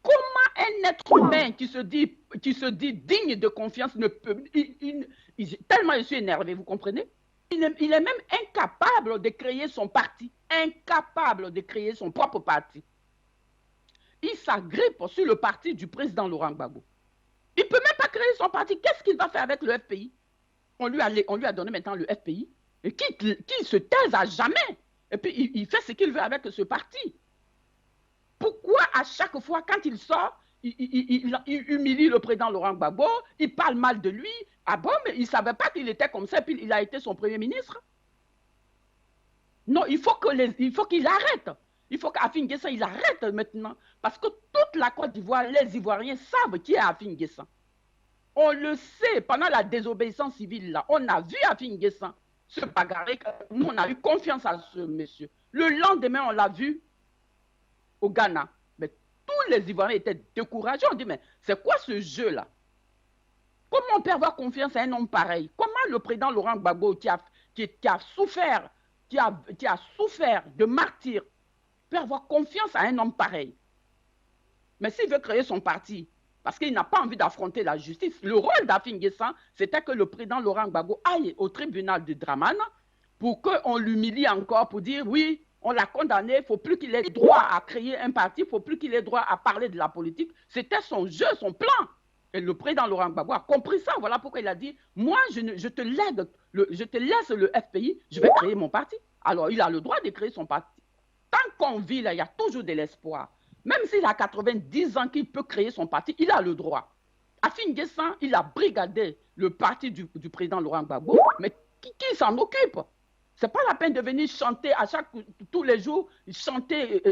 Comment un être humain qui se dit digne de confiance ne peut... tellement je suis énervé, vous comprenez? Il est même incapable de créer son parti. Incapable de créer son propre parti. Il s'agrippe sur le parti du président Laurent Gbagbo. Il ne peut même pas créer son parti. Qu'est-ce qu'il va faire avec le FPI? On lui a donné maintenant le FPI. Et qui se taise à jamais. Et puis il fait ce qu'il veut avec ce parti. Pourquoi à chaque fois, quand il sort, il humilie le président Laurent Gbagbo, il parle mal de lui? Ah bon, mais il ne savait pas qu'il était comme ça, puis il a été son premier ministre? Non, il faut qu'il arrête. Il faut qu'Afin Guessan, il arrête maintenant. Parce que toute la Côte d'Ivoire, les Ivoiriens savent qui est Afin Guessan. On le sait, pendant la désobéissance civile, là, on a vu Afin Guessan se bagarrer. Nous, on a eu confiance à ce monsieur. Le lendemain, on l'a vu au Ghana. Mais tous les Ivoiriens étaient découragés. On dit, mais c'est quoi ce jeu-là? Comment on peut avoir confiance à un homme pareil? Comment le président Laurent Gbagbo, qui a souffert de martyr, peut avoir confiance à un homme pareil? Mais s'il veut créer son parti, parce qu'il n'a pas envie d'affronter la justice, le rôle d'Afin Guessan, c'était que le président Laurent Gbagbo aille au tribunal de Dramane pour qu'on l'humilie encore, pour dire oui, on l'a condamné, il ne faut plus qu'il ait droit à créer un parti, il ne faut plus qu'il ait droit à parler de la politique. C'était son jeu, son plan. Et le président Laurent Gbagbo a compris ça. Voilà pourquoi il a dit, moi, je te laisse le FPI, je vais créer mon parti. Alors, il a le droit de créer son parti. Tant qu'on vit là, il y a toujours de l'espoir. Même s'il a 90 ans qu'il peut créer son parti, il a le droit. Afin Guessan, il a brigadé le parti du président Laurent Gbagbo, mais qui s'en occupe? C'est pas la peine de venir chanter tous les jours, chanter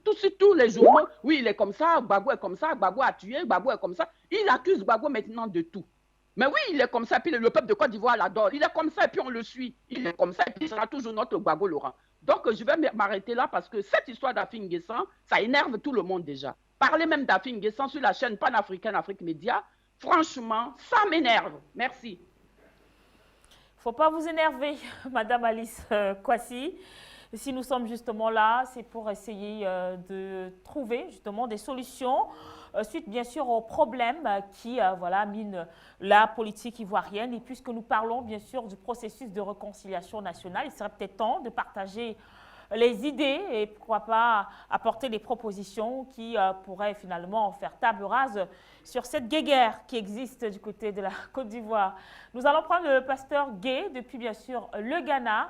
tous les journaux. Oui, il est comme ça, Gbagbo est comme ça, Gbagbo a tué, Gbagbo est comme ça. Il accuse Gbagbo maintenant de tout. Mais oui, il est comme ça, puis le peuple de Côte d'Ivoire l'adore. Il est comme ça, et puis on le suit. Il est comme ça, et puis il sera toujours notre Gbagbo Laurent. Donc, je vais m'arrêter là parce que cette histoire d'Afin Guessan, ça énerve tout le monde déjà. Parler même d'Afin Guessan sur la chaîne panafricaine Afrique Média, franchement, ça m'énerve. Merci. Faut pas vous énerver, Madame Alice Kwasi. Si nous sommes justement là, c'est pour essayer de trouver justement des solutions suite bien sûr aux problèmes qui minent la politique ivoirienne. Et puisque nous parlons bien sûr du processus de réconciliation nationale, il serait peut-être temps de partager les idées et pourquoi pas apporter des propositions qui pourraient finalement faire table rase sur cette guéguerre qui existe du côté de la Côte d'Ivoire. Nous allons prendre le pasteur Gué depuis bien sûr le Ghana.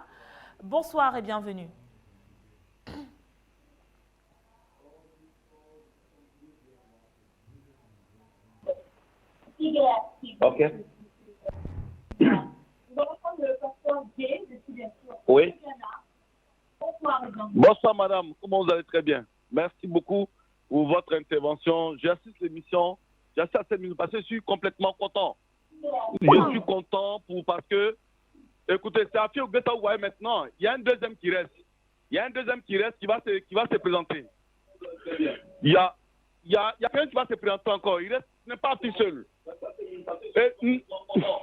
Bonsoir et bienvenue. Ok. Oui. Bonsoir madame, comment vous allez? Très bien. Merci beaucoup pour votre intervention. J'assiste l'émission, j'assiste à cette minute parce que je suis complètement content. Je suis content parce que, écoutez, c'est à Fio Guetta, vous voyez maintenant, il y a un deuxième qui reste. Il y a un deuxième qui reste qui va se présenter. Il y a quelqu'un qui va se présenter encore. Il reste, ce n'est pas tout seul. Et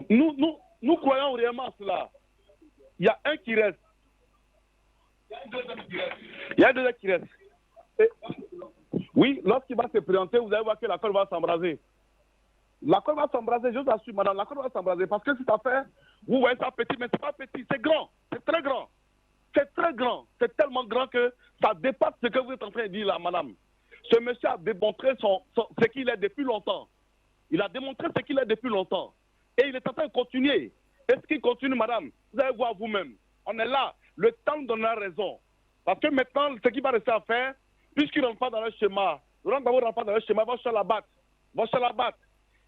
nous croyons réellement à cela. Il y a un qui reste. Il y a un deuxième qui reste. Et, oui, lorsqu'il va se présenter, vous allez voir que la colle va s'embraser. La colle va s'embraser, je vous assure, madame, la colle va s'embraser. Parce que cette affaire, vous voyez ça petit, mais ce n'est pas petit, c'est grand, c'est très grand. C'est très grand, c'est tellement grand que ça dépasse ce que vous êtes en train de dire là, madame. Ce monsieur a démontré ce qu'il est depuis longtemps. Il a démontré ce qu'il est depuis longtemps. Et il est en train de continuer. Est-ce qu'il continue, madame? Vous allez voir vous-même. On est là. Le temps nous donnera raison. Parce que maintenant, ce qu'il va rester à faire, puisqu'il ne rentre pas dans le schéma, Laurent Gbagbo ne rentre pas dans le schéma, va se la battre.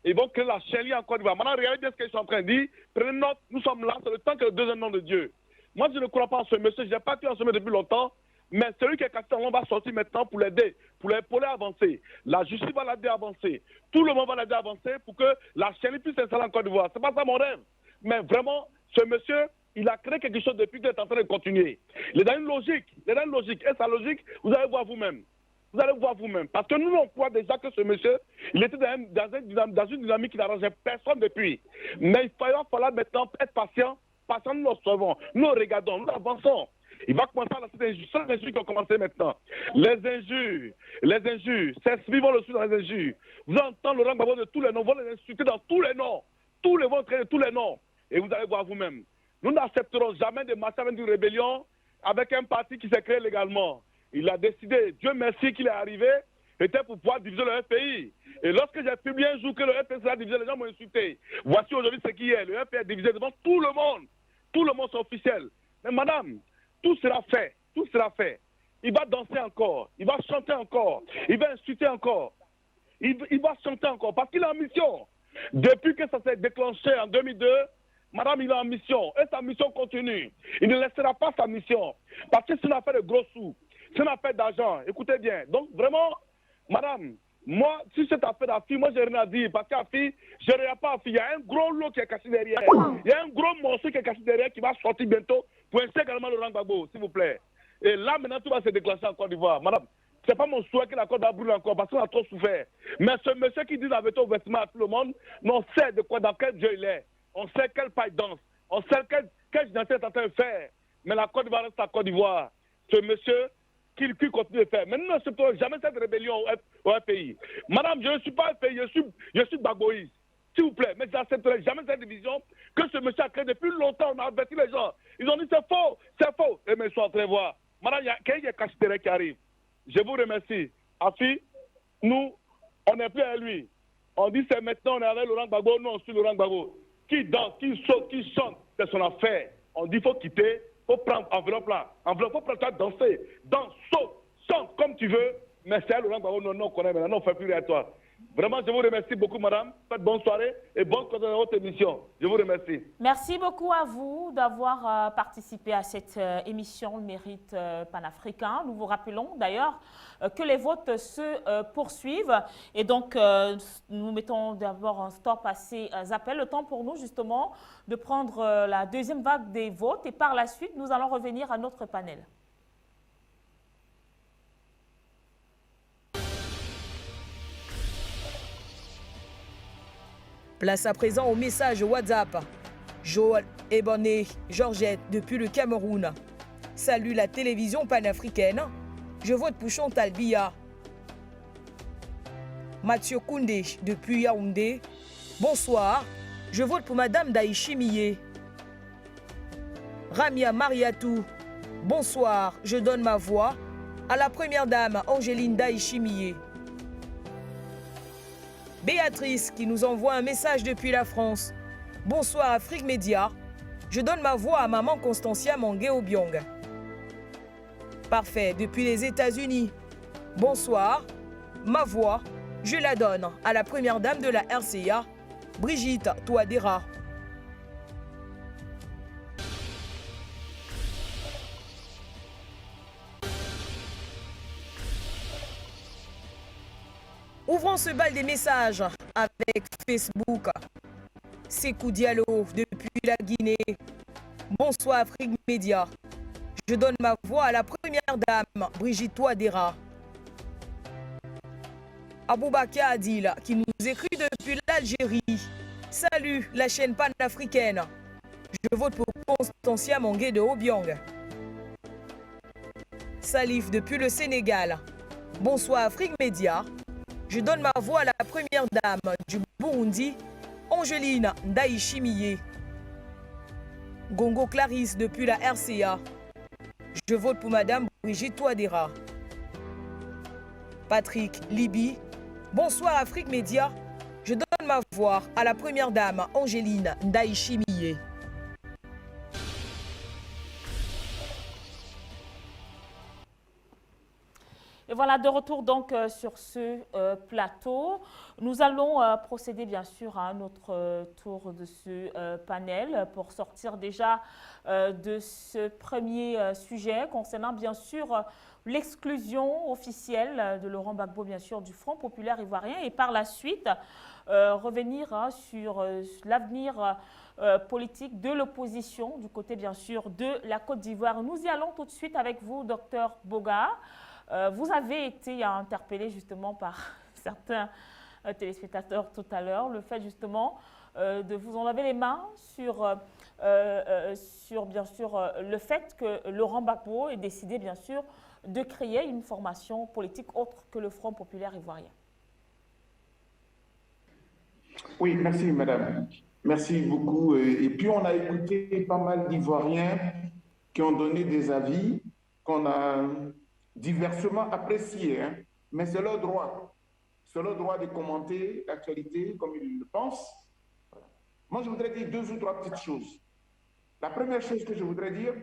Ils vont créer la chaîne en Côte d'Ivoire. Maintenant, regardez bien ce que je suis en train de dire. Prenez note, nous sommes là, c'est le temps que le deuxième nom de Dieu. Moi, je ne crois pas en ce monsieur. Je n'ai pas cru en ce monsieur depuis longtemps. Mais celui qui est cassé en va sortir maintenant pour l'aider, pour l'épauler à avancer. La justice va l'aider à avancer. Tout le monde va l'aider à avancer pour que la chaîne puisse s'installer en Côte d'Ivoire. Ce n'est pas ça mon rêve. Mais vraiment, ce monsieur, il a créé quelque chose depuis qu'il est en train de continuer. Il est dans une logique. Et sa logique, vous allez voir vous-même. Parce que nous, on croit déjà que ce monsieur, il était dans une dynamique qui n'arrangeait personne depuis. Mais il va falloir maintenant être patient. Nous observons, nous regardons, nous avançons. Il va commencer à lancer des injures. C'est les injures qui ont commencé maintenant. Les injures. C'est vivant le suivre dans les injures. Vous entendez Laurent Gbagbo de tous les noms, vous les insulter dans tous les noms. Tous les vont traiter tous les noms. Et vous allez voir vous-même. Nous n'accepterons jamais de marcher avec une rébellion avec un parti qui s'est créé légalement. Il a décidé, Dieu merci qu'il est arrivé, était pour pouvoir diviser le FPI. Et lorsque j'ai publié un jour que le FPI sera divisé, les gens m'ont insulté. Voici aujourd'hui ce qui est. Le FPI est divisé devant tout le monde. Tout le monde, c'est officiel. Mais madame, tout sera fait. Il va danser encore. Il va chanter encore. Il va insulter encore. Il va chanter encore parce qu'il est en mission. Depuis que ça s'est déclenché en 2002, madame, il est en mission. Et sa mission continue. Il ne laissera pas sa mission. Parce que c'est une affaire de gros sous. C'est une affaire d'argent. Écoutez bien. Donc vraiment, madame, moi, si cette affaire d'affaire, moi, j'ai rien à dire. Parce qu'affaire, je ne regarde pas affaire. Il y a un gros lot qui est caché derrière. Il y a un gros morceau qui est caché derrière qui va sortir bientôt pour inciter également Laurent Gbagbo, s'il vous plaît. Et là, maintenant, tout va se déclencher en Côte d'Ivoire. Madame, C'est pas mon souhait que la Côte d'Ivoire brûle encore parce qu'on a trop souffert. Mais ce monsieur qui dit la vérité ouvertement à tout le monde, on sait de quoi, dans quel jeu il est. On sait quelle paille danse. On sait quelle dynastie est en train de faire. Mais la Côte d'Ivoire reste la Côte d'Ivoire. Ce monsieur qui continue de faire. Mais nous n'accepterons jamais cette rébellion au pays. Madame, je ne suis pas un pays, je suis Bagboïs. S'il vous plaît, mais je n'accepterai jamais cette division que ce monsieur a créé depuis longtemps. On a averti les gens. Ils ont dit c'est faux, c'est faux. Et mais ils sont en train de voir. Madame, il y a quelqu'un qui arrive. Je vous remercie. Afi, nous, on n'est plus à lui. On dit c'est maintenant, on est avec Laurent Gbagbo. Non, on suit Laurent Gbagbo. Qui danse, qui saute, qui chante, c'est son affaire. On dit il faut quitter, il faut prendre enveloppe là. Enveloppe, il faut prendre ça, danser. Danse, saute, chante comme tu veux. Mais c'est Laurent Gbagbo, non, on connaît maintenant, non, on ne fait plus rien à toi. Vraiment, je vous remercie beaucoup, madame. Faites bonne soirée et bonne continuation dans votre émission. Je vous remercie. Merci beaucoup à vous d'avoir participé à cette émission, le mérite panafricain. Nous vous rappelons d'ailleurs que les votes se poursuivent. Et donc, nous mettons d'abord un stop à ces appels. Le temps pour nous, justement, de prendre la deuxième vague des votes. Et par la suite, nous allons revenir à notre panel. Place à présent au message WhatsApp. Joël Ebonné, Georgette, depuis le Cameroun. Salut la télévision panafricaine. Je vote pour Chantal Biya. Mathieu Koundé, depuis Yaoundé. Bonsoir. Je vote pour Madame Daïchimiye. Ramia Mariatou. Bonsoir. Je donne ma voix à la première dame Angéline Daïchimiye. Béatrice qui nous envoie un message depuis la France. Bonsoir Afrique Média. Je donne ma voix à maman Constancia Mangué Obiong. Parfait, depuis les États-Unis. Bonsoir. Ma voix, je la donne à la première dame de la RCA, Brigitte Touadéra. Ouvrons ce bal des messages avec Facebook. Sekou Diallo depuis la Guinée. Bonsoir Afrique Média. Je donne ma voix à la première dame, Brigitte Touadéra. Aboubaka Adil qui nous écrit depuis l'Algérie. Salut la chaîne panafricaine. Je vote pour Constancia Mangué de Obiang. Salif depuis le Sénégal. Bonsoir Afrique Média. Je donne ma voix à la première dame du Burundi, Angeline Daïchimiye. Gongo Clarisse depuis la RCA. Je vote pour Madame Brigitte Touadéra. Patrick Liby. Bonsoir Afrique Média. Je donne ma voix à la première dame Angéline Daïchimiye. Et voilà, de retour donc sur ce plateau. Nous allons procéder bien sûr à notre tour de ce panel pour sortir déjà de ce premier sujet concernant bien sûr l'exclusion officielle de Laurent Gbagbo bien sûr du Front populaire ivoirien et par la suite revenir sur l'avenir politique de l'opposition du côté bien sûr de la Côte d'Ivoire. Nous y allons tout de suite avec vous, Dr Boga. Vous avez été interpellé justement par certains téléspectateurs tout à l'heure, le fait justement de vous en laver les mains sur bien sûr le fait que Laurent Gbagbo ait décidé bien sûr de créer une formation politique autre que le Front populaire ivoirien. Oui, merci madame. Merci beaucoup. Et puis on a écouté pas mal d'Ivoiriens qui ont donné des avis qu'on a diversement appréciés, hein. Mais c'est leur droit. C'est leur droit de commenter l'actualité comme ils le pensent. Moi, je voudrais dire 2 ou 3 petites choses. La première chose que je voudrais dire,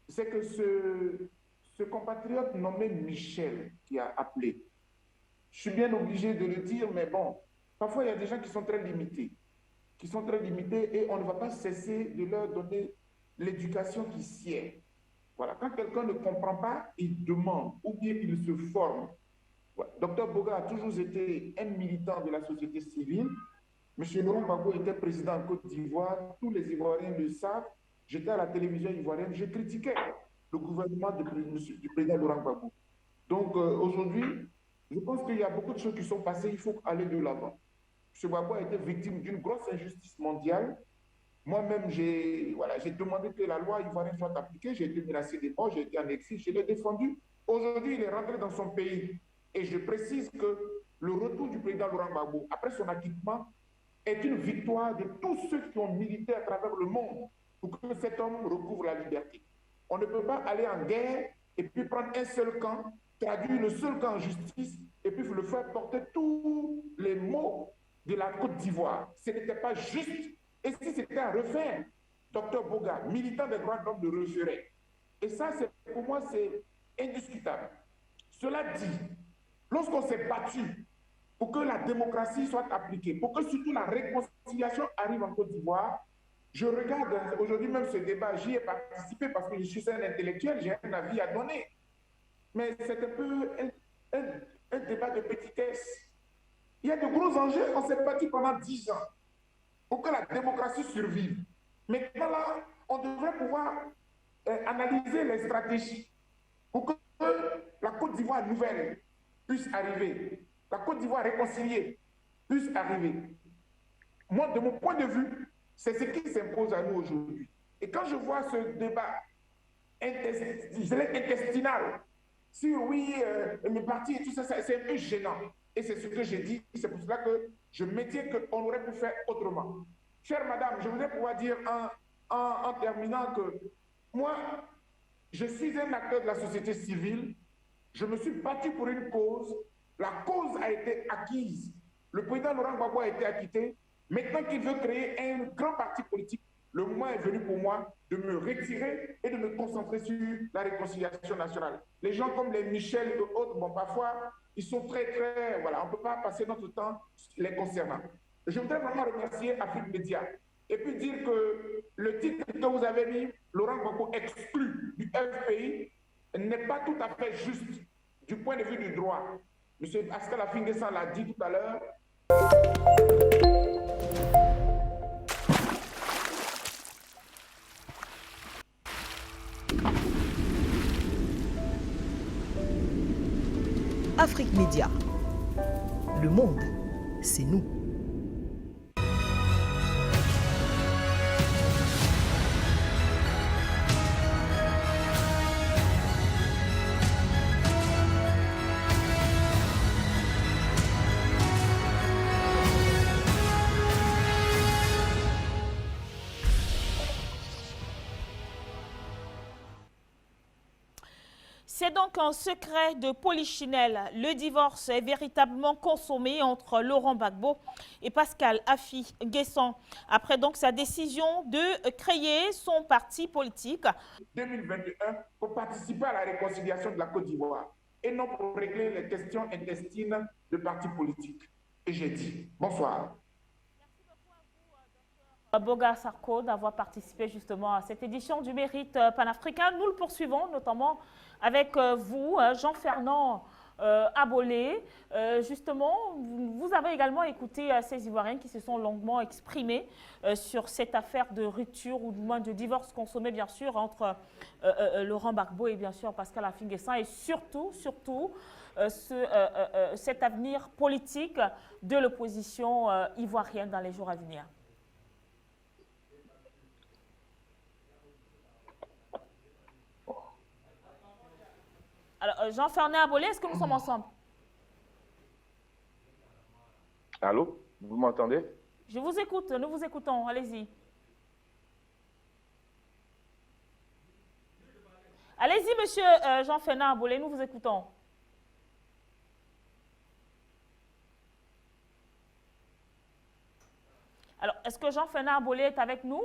c'est que ce compatriote nommé Michel qui a appelé, je suis bien obligé de le dire, mais bon, parfois il y a des gens qui sont très limités, et on ne va pas cesser de leur donner l'éducation qui sied. Voilà, quand quelqu'un ne comprend pas, il demande ou bien il se forme. Voilà. Dr Boga a toujours été un militant de la société civile. M. Laurent Gbagbo était président en Côte d'Ivoire. Tous les Ivoiriens le savent. J'étais à la télévision ivoirienne. Je critiquais le gouvernement du président Laurent Gbagbo. Donc aujourd'hui, je pense qu'il y a beaucoup de choses qui sont passées, il faut aller de l'avant. M. Gbagbo a été victime d'une grosse injustice mondiale. Moi-même, j'ai demandé que la loi ivoirienne soit appliquée, j'ai été menacé de mort, j'ai été en exil, je l'ai défendu. Aujourd'hui, il est rentré dans son pays. Et je précise que le retour du président Laurent Gbagbo, après son acquittement, est une victoire de tous ceux qui ont milité à travers le monde pour que cet homme recouvre la liberté. On ne peut pas aller en guerre et puis prendre un seul camp, traduire le seul camp en justice et puis le faire porter tous les maux de la Côte d'Ivoire. Ce n'était pas juste. Et si c'était à refaire, Dr Boga, militant des droits de l'homme, le referait. Et ça, pour moi, c'est indiscutable. Cela dit, lorsqu'on s'est battu pour que la démocratie soit appliquée, pour que surtout la réconciliation arrive en Côte d'Ivoire, je regarde aujourd'hui même ce débat, j'y ai participé parce que je suis un intellectuel, j'ai un avis à donner. Mais c'est un peu un débat de petitesse. Il y a de gros enjeux, on s'est battu pendant 10 ans pour que la démocratie survive. Maintenant, là, on devrait pouvoir analyser les stratégies pour que la Côte d'Ivoire nouvelle puisse arriver, la Côte d'Ivoire réconciliée puisse arriver. Moi, de mon point de vue, c'est ce qui s'impose à nous aujourd'hui. Et quand je vois ce débat intestinal sur oui, le parti et tout ça, c'est un peu gênant. Et c'est ce que j'ai dit, c'est pour cela que je maintiens qu'on aurait pu faire autrement. Chère madame, je voudrais pouvoir dire en terminant que moi, je suis un acteur de la société civile, je me suis battu pour une cause, la cause a été acquise, le président Laurent Gbagbo a été acquitté, maintenant qu'il veut créer un grand parti politique, le moment est venu pour moi de me retirer et de me concentrer sur la réconciliation nationale. Les gens comme les Michel et autres, bon, parfois, ils sont très, voilà, on ne peut pas passer notre temps les concernant. Je voudrais vraiment remercier Afrique Média et puis dire que le titre que vous avez mis, Laurent Gbagbo exclu du FPI, n'est pas tout à fait juste du point de vue du droit. M. Pascal Affi-N'Guessan l'a dit tout à l'heure. Afrique Média. Le monde, c'est nous. C'est donc un secret de Polichinelle. Le divorce est véritablement consommé entre Laurent Gbagbo et Pascal Affi-N'Guessan. Après donc sa décision de créer son parti politique. 2021 pour participer à la réconciliation de la Côte d'Ivoire et non pour régler les questions intestines de partis politiques. Et j'ai dit bonsoir. Boga Sarko d'avoir participé justement à cette édition du Mérite panafricain. Nous le poursuivons notamment avec vous, Jean-Fernand Abolé. Justement, vous avez également écouté ces Ivoiriens qui se sont longuement exprimés sur cette affaire de rupture ou du moins de divorce consommé bien sûr entre Laurent Gbagbo et bien sûr Pascal Affi-N'Guessan et surtout cet avenir politique de l'opposition ivoirienne dans les jours à venir. Alors, Jean-Fernand Abolé, est-ce que nous sommes ensemble? Allô? Vous m'entendez? Je vous écoute, nous vous écoutons, allez-y. Allez-y, monsieur Jean-Fernand Abolé, nous vous écoutons. Alors, est-ce que Jean-Fernand Abolé est avec nous?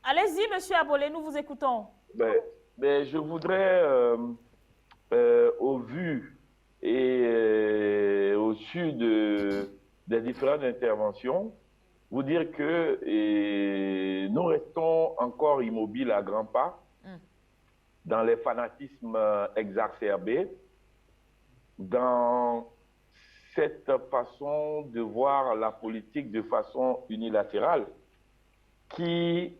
Allez-y, monsieur Abolé, nous vous écoutons. Je voudrais, au vu et au su des différentes interventions, vous dire que nous restons encore immobiles à grands pas dans les fanatismes exacerbés, dans cette façon de voir la politique de façon unilatérale qui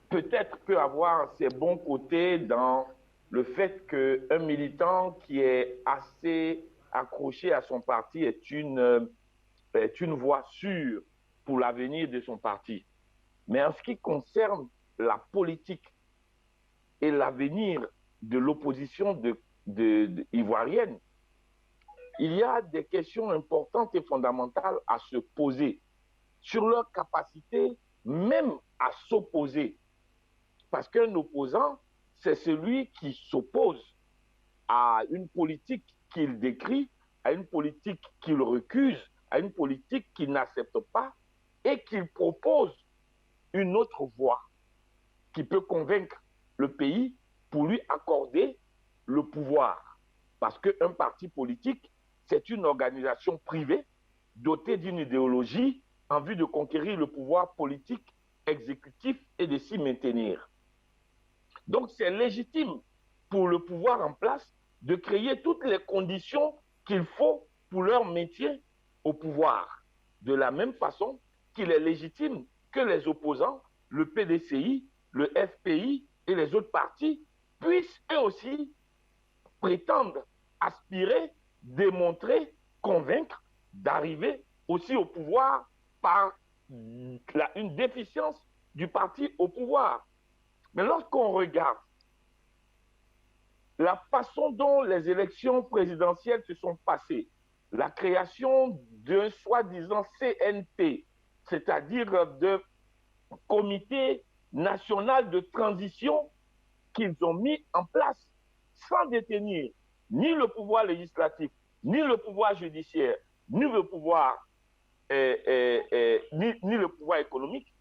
peut-être peut avoir ses bons côtés dans le fait qu'un militant qui est assez accroché à son parti est une voie sûre pour l'avenir de son parti. Mais en ce qui concerne la politique et l'avenir de l'opposition ivoirienne, il y a des questions importantes et fondamentales à se poser sur leur capacité même à s'opposer. Parce qu'un opposant, c'est celui qui s'oppose à une politique qu'il décrit, à une politique qu'il recuse, à une politique qu'il n'accepte pas et qu'il propose une autre voie qui peut convaincre le pays pour lui accorder le pouvoir. Parce qu'un parti politique, c'est une organisation privée dotée d'une idéologie en vue de conquérir le pouvoir politique, exécutif et de s'y maintenir. Donc c'est légitime pour le pouvoir en place de créer toutes les conditions qu'il faut pour leur maintien au pouvoir. De la même façon qu'il est légitime que les opposants, le PDCI, le FPI et les autres partis puissent eux aussi prétendre, aspirer, démontrer, convaincre d'arriver aussi au pouvoir par une déficience du parti au pouvoir. Mais lorsqu'on regarde la façon dont les élections présidentielles se sont passées, la création d'un soi-disant CNP, c'est-à-dire de comité national de transition qu'ils ont mis en place sans détenir ni le pouvoir législatif, ni le pouvoir judiciaire, ni le pouvoir, ni le pouvoir économique,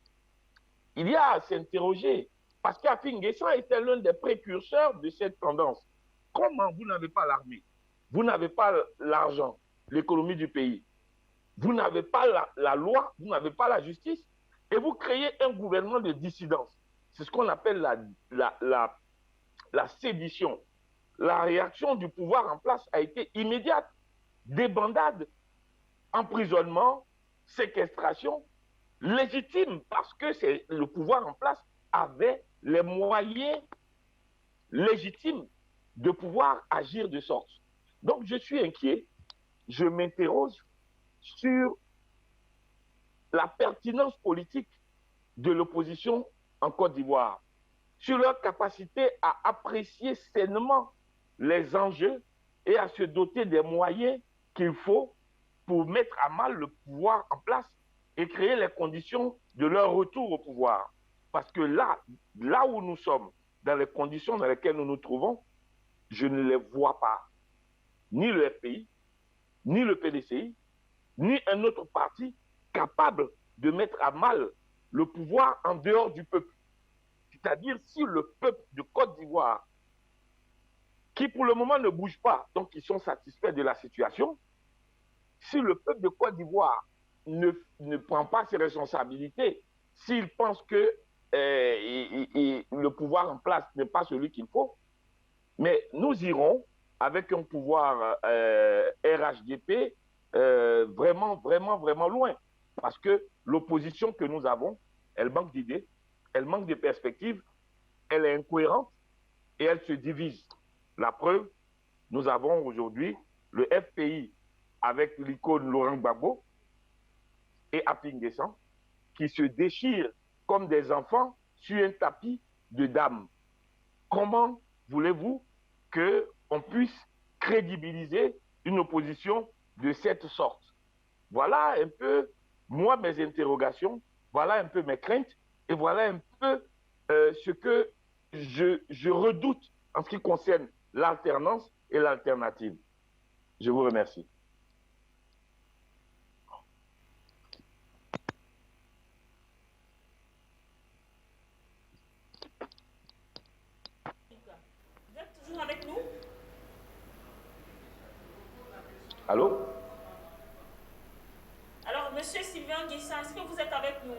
il y a à s'interroger. Parce qu'Afin N'Guessan était l'un des précurseurs de cette tendance. Comment vous n'avez pas l'armée, vous n'avez pas l'argent, l'économie du pays, vous n'avez pas la loi, vous n'avez pas la justice, et vous créez un gouvernement de dissidence. C'est ce qu'on appelle la sédition. La réaction du pouvoir en place a été immédiate. Débandade, emprisonnement, séquestration, légitime parce que le pouvoir en place avait les moyens légitimes de pouvoir agir de sorte. Donc je suis inquiet, je m'interroge sur la pertinence politique de l'opposition en Côte d'Ivoire, sur leur capacité à apprécier sainement les enjeux et à se doter des moyens qu'il faut pour mettre à mal le pouvoir en place et créer les conditions de leur retour au pouvoir. Parce que là où nous sommes, dans les conditions dans lesquelles nous nous trouvons, je ne les vois pas. Ni le FPI, ni le PDCI, ni un autre parti capable de mettre à mal le pouvoir en dehors du peuple. C'est-à-dire si le peuple de Côte d'Ivoire, qui pour le moment ne bouge pas, donc ils sont satisfaits de la situation, si le peuple de Côte d'Ivoire ne prend pas ses responsabilités, s'il pense que le pouvoir en place n'est pas celui qu'il faut, mais nous irons avec un pouvoir RHDP vraiment, vraiment, vraiment loin. Parce que l'opposition que nous avons, elle manque d'idées, elle manque de perspectives, elle est incohérente et elle se divise. La preuve, nous avons aujourd'hui le FPI avec l'icône Laurent Gbagbo et Afin N'Guessan qui se déchirent comme des enfants sur un tapis de dames. Comment voulez-vous qu'on puisse crédibiliser une opposition de cette sorte? Voilà un peu, moi, mes interrogations, voilà un peu mes craintes, et voilà un peu ce que je redoute en ce qui concerne l'alternance et l'alternative. Je vous remercie. Vous êtes toujours avec nous? Allô? Alors, Monsieur Sylvain N'Guessan, est-ce que vous êtes avec nous?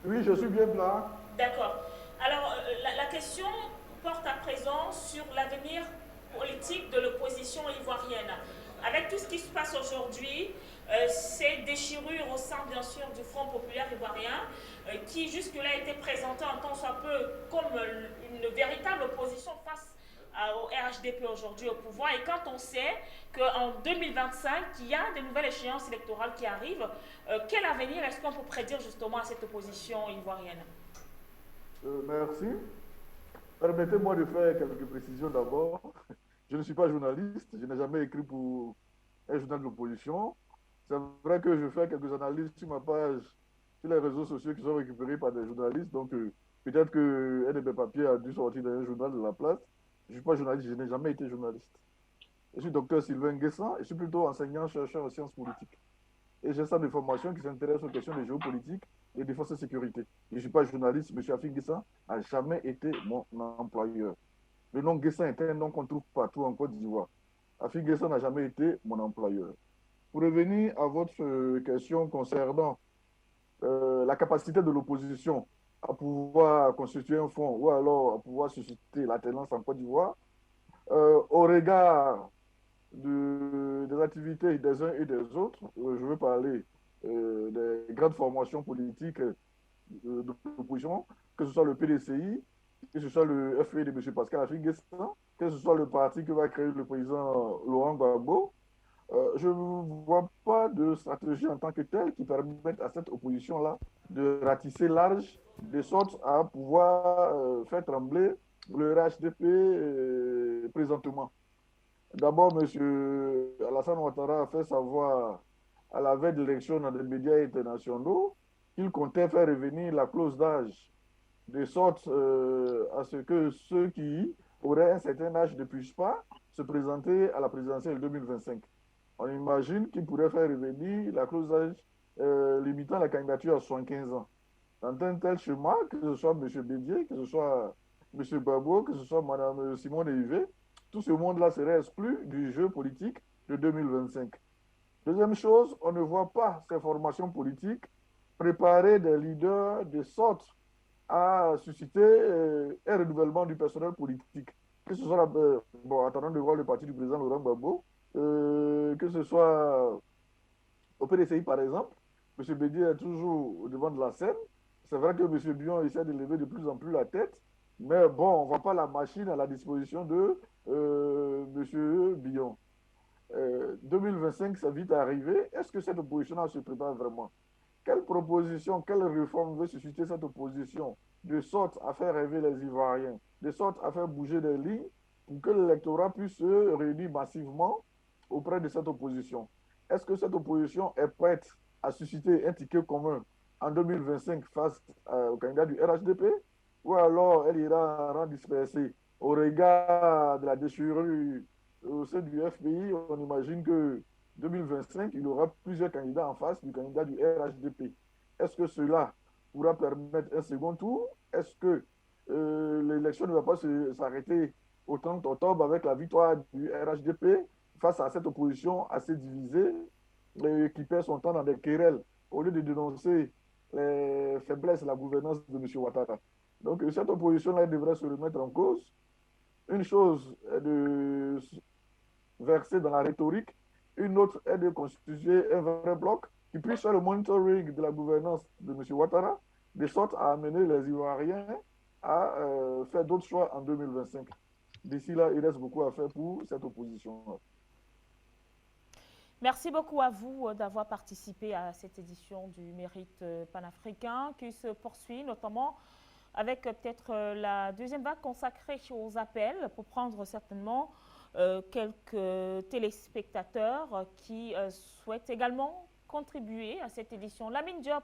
Oui, je suis bien là. D'accord. Alors, la question porte à présent sur l'avenir politique de l'opposition ivoirienne. avec tout ce qui se passe aujourd'hui, ces déchirures au sein, bien sûr, du Front populaire ivoirien, qui jusque-là était présenté en tant soit peu comme une véritable opposition face au RHDP aujourd'hui au pouvoir, et quand on sait qu'en 2025, il y a des nouvelles échéances électorales qui arrivent, quel avenir est-ce qu'on peut prédire justement à cette opposition ivoirienne? Merci. Permettez-moi de faire quelques précisions d'abord. Je ne suis pas journaliste, je n'ai jamais écrit pour un journal de l'opposition. C'est vrai que je fais quelques analyses sur ma page, sur les réseaux sociaux qui sont récupérés par des journalistes, donc peut-être qu'un de mes papiers a dû sortir dans un journal de la place. Je ne suis pas journaliste, je n'ai jamais été journaliste. Je suis docteur Sylvain Guessan, et je suis plutôt enseignant-chercheur en sciences politiques. Et j'ai un centre de formation qui s'intéresse aux questions de géopolitique et de défense et sécurité. Je ne suis pas journaliste, M. Afik Guessan n'a jamais été mon employeur. Le nom Guessan est un nom qu'on trouve partout en Côte d'Ivoire. Afik Guessan n'a jamais été mon employeur. Pour revenir à votre question concernant la capacité de l'opposition à pouvoir constituer un front ou alors à pouvoir susciter l'alternance en Côte d'Ivoire, au regard des activités des uns et des autres, je veux parler des grandes formations politiques de l'opposition, que ce soit le PDCI, que ce soit le FPI de M. Pascal Afik Guessan, que ce soit le parti que va créer le président Laurent Gbagbo, je ne vois pas de stratégie en tant que telle qui permette à cette opposition-là de ratisser large, de sorte à pouvoir faire trembler le RHDP présentement. D'abord, M. Alassane Ouattara a fait savoir à la veille de l'élection dans les médias internationaux qu'il comptait faire revenir la clause d'âge, de sorte à ce que ceux qui auraient un certain âge ne puissent pas se présenter à la présidentielle 2025. On imagine qu'il pourrait faire revenir la clause d'âge limitant la candidature à 75 ans. Dans un tel schéma, que ce soit M. Bédier, que ce soit M. Babo, que ce soit Mme Simone Yvet, tout ce monde-là serait exclu du jeu politique de 2025. Deuxième chose, on ne voit pas ces formations politiques préparer des leaders de sorte à susciter un renouvellement du personnel politique. Que ce soit, attendant de voir le parti du président Laurent Gbagbo, que ce soit au PDCI par exemple, M. Bédier est toujours au devant de la scène. C'est vrai que M. Bion essaie de lever de plus en plus la tête, mais bon, on ne voit pas la machine à la disposition de M. Bion. 2025, ça vite arrivé. Est-ce que cette opposition-là se prépare vraiment? Quelle proposition, quelle réforme veut susciter cette opposition de sorte à faire rêver les Ivoiriens, de sorte à faire bouger des lignes pour que l'électorat puisse se réunir massivement auprès de cette opposition? Est-ce que cette opposition est prête à susciter un ticket commun en 2025 face au candidat du RHDP, ou alors elle ira en rang dispersé? Au regard de la déchirure au sein du FPI, on imagine que 2025, il y aura plusieurs candidats en face du candidat du RHDP. Est-ce que cela pourra permettre un second tour? Est-ce que l'élection ne va pas s'arrêter au 30 octobre avec la victoire du RHDP face à cette opposition assez divisée qui perd son temps dans des querelles au lieu de dénoncer les faiblesses de la gouvernance de M. Ouattara? Donc cette opposition-là devrait se remettre en cause. Une chose est de verser dans la rhétorique, une autre est de constituer un vrai bloc qui puisse faire le monitoring de la gouvernance de M. Ouattara, de sorte à amener les Ivoiriens à faire d'autres choix en 2025. D'ici là, il reste beaucoup à faire pour cette opposition. Merci beaucoup à vous d'avoir participé à cette édition du Mérite panafricain qui se poursuit, notamment avec peut-être la deuxième vague consacrée aux appels pour prendre certainement quelques téléspectateurs qui souhaitent également contribuer à cette édition. Lamine Diop,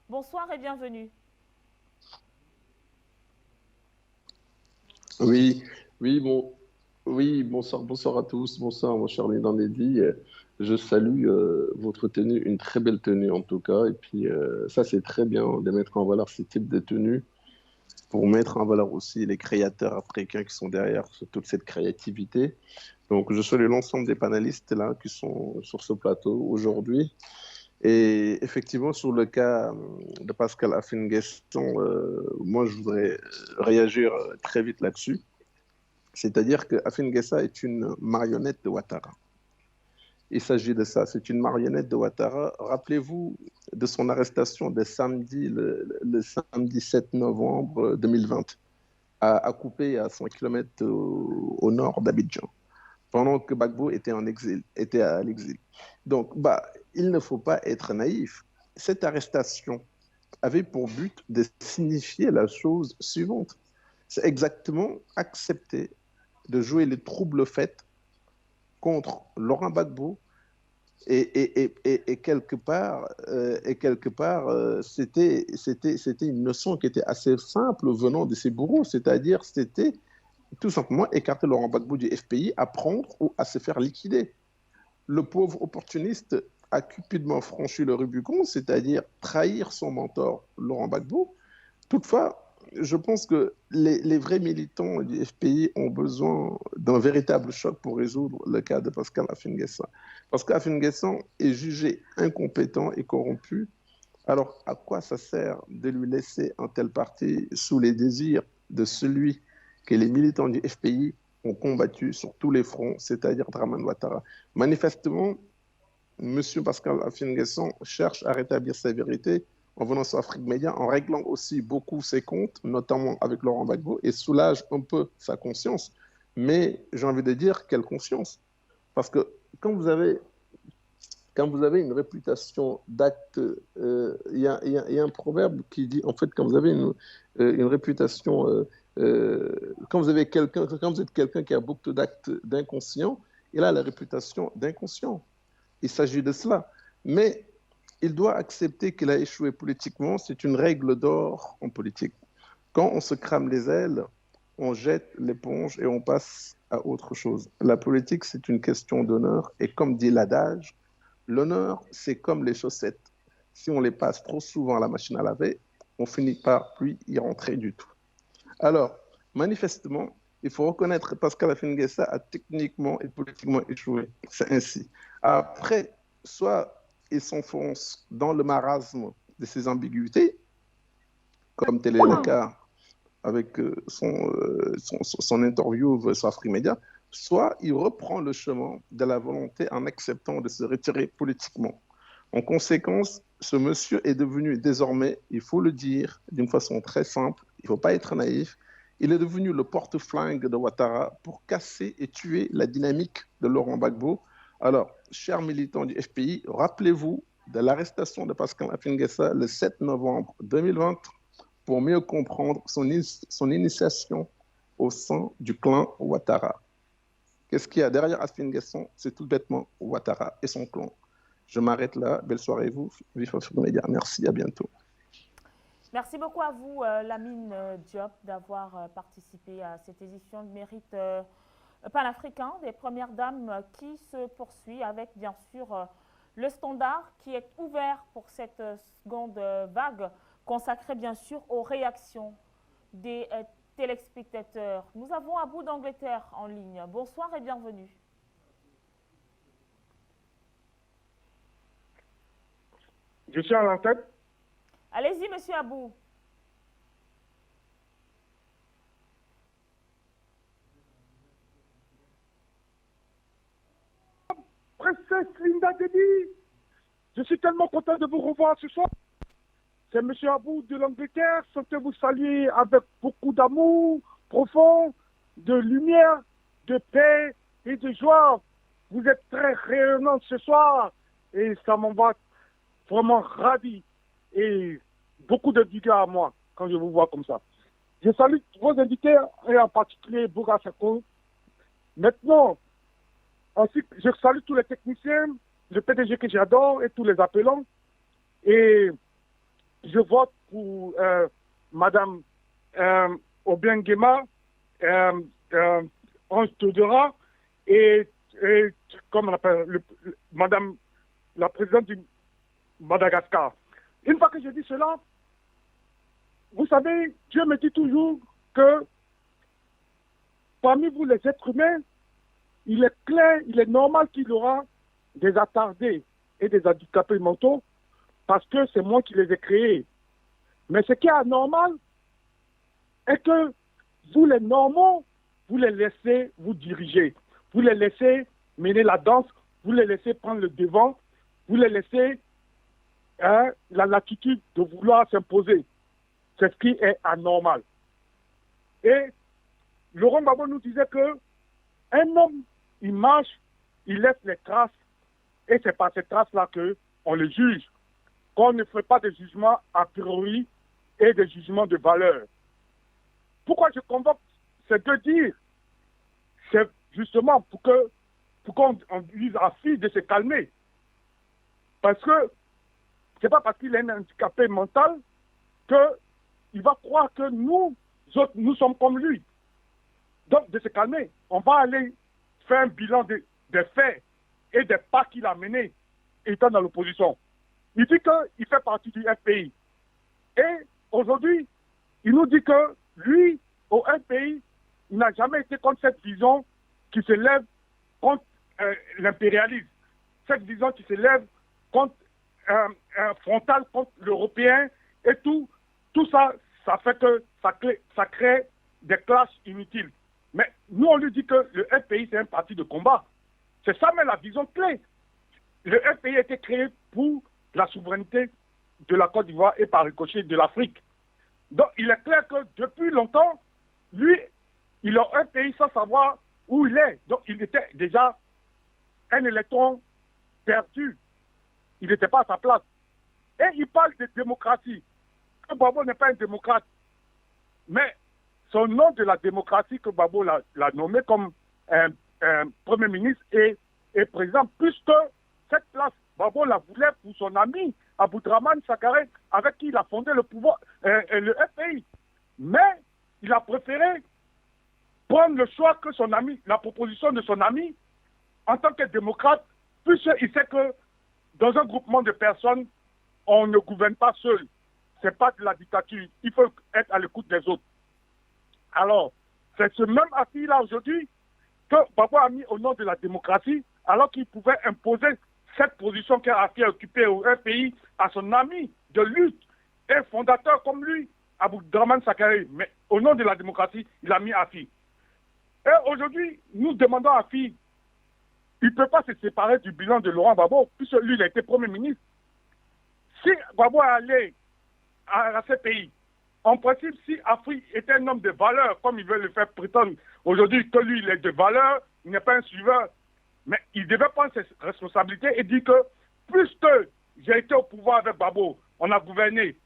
bonsoir et bienvenue. Oui, bonsoir à tous, bonsoir mon cher Léon Ndédi. Je salue votre tenue, une très belle tenue en tout cas, et puis ça c'est très bien de mettre en valeur ce type de tenue pour mettre en valeur aussi les créateurs africains qui sont derrière toute cette créativité. Donc je salue l'ensemble des panélistes là qui sont sur ce plateau aujourd'hui. Et effectivement, sur le cas de Pascal Afin Guessan, moi je voudrais réagir très vite là-dessus. C'est-à-dire que Afin Guessan est une marionnette de Ouattara. Il s'agit de ça. C'est une marionnette de Ouattara. Rappelez-vous de son arrestation le samedi 7 novembre 2020, à Coupé, à 100 km au nord d'Abidjan, pendant que Gbagbo était à l'exil. Donc, il ne faut pas être naïf. Cette arrestation avait pour but de signifier la chose suivante. C'est exactement accepter de jouer les troubles faits contre Laurent Gbagbo et quelque part, c'était une notion qui était assez simple venant de ses bourreaux, c'est-à-dire c'était tout simplement écarter Laurent Gbagbo du FPI, à prendre ou à se faire liquider. Le pauvre opportuniste a cupidement franchi le Rubicon, c'est-à-dire trahir son mentor Laurent Gbagbo. Toutefois, je pense que les vrais militants du FPI ont besoin d'un véritable choc pour résoudre le cas de Pascal Affi-N'Guessan. Parce qu'Affi-N'Guessan est jugé incompétent et corrompu. Alors, à quoi ça sert de lui laisser un tel parti sous les désirs de celui que les militants du FPI ont combattu sur tous les fronts, c'est-à-dire Dramane Ouattara? Manifestement, M. Pascal Affi-N'Guessan cherche à rétablir sa vérité en venant sur Afrique Média, en réglant aussi beaucoup ses comptes, notamment avec Laurent Gbagbo, et soulage un peu sa conscience. Mais j'ai envie de dire, quelle conscience? Parce que quand vous avez une réputation d'acte, il y a un proverbe qui dit, en fait, quand vous avez une réputation, quand vous êtes quelqu'un qui a beaucoup d'actes d'inconscient, il a la réputation d'inconscient. Il s'agit de cela. Mais il doit accepter qu'il a échoué politiquement. C'est une règle d'or en politique. Quand on se crame les ailes, on jette l'éponge et on passe à autre chose. La politique, c'est une question d'honneur. Et comme dit l'adage, l'honneur, c'est comme les chaussettes. Si on les passe trop souvent à la machine à laver, on finit par plus y rentrer du tout. Alors, manifestement, il faut reconnaître que Pascal Affi-N'Guessan a techniquement et politiquement échoué. C'est ainsi. Après, soit il s'enfonce dans le marasme de ses ambiguïtés, comme tel est le cas avec son interview sur Afrique Média, soit il reprend le chemin de la volonté en acceptant de se retirer politiquement. En conséquence, ce monsieur est devenu désormais, il faut le dire d'une façon très simple, il ne faut pas être naïf, il est devenu le porte-flingue de Ouattara pour casser et tuer la dynamique de Laurent Gbagbo. Alors, chers militants du FPI, rappelez-vous de l'arrestation de Pascal Affi-N'Guessan le 7 novembre 2020 pour mieux comprendre son initiation au sein du clan Ouattara. Qu'est-ce qu'il y a derrière Affi-N'Guessan? C'est tout bêtement Ouattara et son clan. Je m'arrête là. Belle soirée à vous. Vive Afrique Média. Merci, à bientôt. Merci beaucoup à vous, Lamine Diop, d'avoir participé à cette édition de Mérite panafricain des Premières Dames qui se poursuit avec, bien sûr, le standard qui est ouvert pour cette seconde vague, consacrée, bien sûr, aux réactions des téléspectateurs. Nous avons Abou d'Angleterre en ligne. Bonsoir et bienvenue. Je suis à l'antenne. Allez-y, monsieur Abou. Princesse Linda Déby, je suis tellement content de vous revoir ce soir. C'est monsieur Abou de l'Angleterre. Sentez-vous saluer avec beaucoup d'amour profond, de lumière, de paix et de joie. Vous êtes très rayonnante ce soir et ça m'envoie vraiment ravi et beaucoup de vigueur à moi quand je vous vois comme ça. Je salue vos invités et en particulier Boga Sako. Maintenant, ensuite, je salue tous les techniciens, le PDG que j'adore et tous les appelants. Et je vote pour Madame Obiangema, Ange Todora et comme on appelle, Madame la présidente du Madagascar. Une fois que je dis cela, vous savez, Dieu me dit toujours que parmi vous les êtres humains, il est clair, il est normal qu'il y aura des attardés et des handicapés mentaux parce que c'est moi qui les ai créés. Mais ce qui est anormal est que vous les normaux, vous les laissez vous diriger. Vous les laissez mener la danse vous les laissez prendre le devant, vous les laissez la latitude de vouloir s'imposer. C'est ce qui est anormal. Et Laurent Gbagbo nous disait que un homme, il marche, il laisse les traces, et c'est par ces traces-là qu'on le juge. Qu'on ne fait pas de jugements a priori et des jugements de valeur. Pourquoi je convoque ces deux dires? C'est justement pour qu'on dise à Afi de se calmer. Parce que c'est pas parce qu'il est un handicapé mental qu'il va croire que nous autres, nous sommes comme lui. Donc, de se calmer. On va aller faire un bilan des faits et des pas qu'il a menés étant dans l'opposition. Il dit qu'il fait partie du FPI. Et aujourd'hui, il nous dit que lui, au FPI, il n'a jamais été contre cette vision qui se lève contre l'impérialisme. Cette vision qui se lève contre frontal contre l'européen et tout ça, ça fait que ça crée des clashes inutiles. Mais nous, on lui dit que le FPI, c'est un parti de combat. C'est ça, mais la vision clé. Le FPI a été créé pour la souveraineté de la Côte d'Ivoire et par ricochet de l'Afrique. Donc, il est clair que depuis longtemps, lui, il a un pays sans savoir où il est. Donc, il était déjà un électron perdu. Il n'était pas à sa place. Et il parle de démocratie. Que Gbagbo n'est pas un démocrate. Mais son nom de la démocratie que Gbagbo l'a nommé comme un Premier ministre et président, puisque cette place, Gbagbo la voulait pour son ami Aboudraman Sakaré, avec qui il a fondé le pouvoir, le FPI. Mais il a préféré prendre le choix que son ami, la proposition de son ami, en tant que démocrate, puisqu'il sait que dans un groupement de personnes, on ne gouverne pas seul. Ce n'est pas de la dictature. Il faut être à l'écoute des autres. Alors, c'est ce même Afi-là aujourd'hui que Gbagbo a mis au nom de la démocratie, alors qu'il pouvait imposer cette position qu'Afi a occupée au FPI à son ami de lutte et fondateur comme lui, Aboudraman Sakaré. Mais au nom de la démocratie, il a mis Afi. Et aujourd'hui, nous demandons à Afi, il ne peut pas se séparer du bilan de Laurent Gbagbo, puisque lui, il a été Premier ministre. Si Gbagbo est allé à la CPI, en principe, si Afi était un homme de valeur, comme il veut le faire prétendre aujourd'hui que lui, il est de valeur, il n'est pas un suiveur, mais il devait prendre ses responsabilités et dire que plus que j'ai été au pouvoir avec Gbagbo, on a gouverné,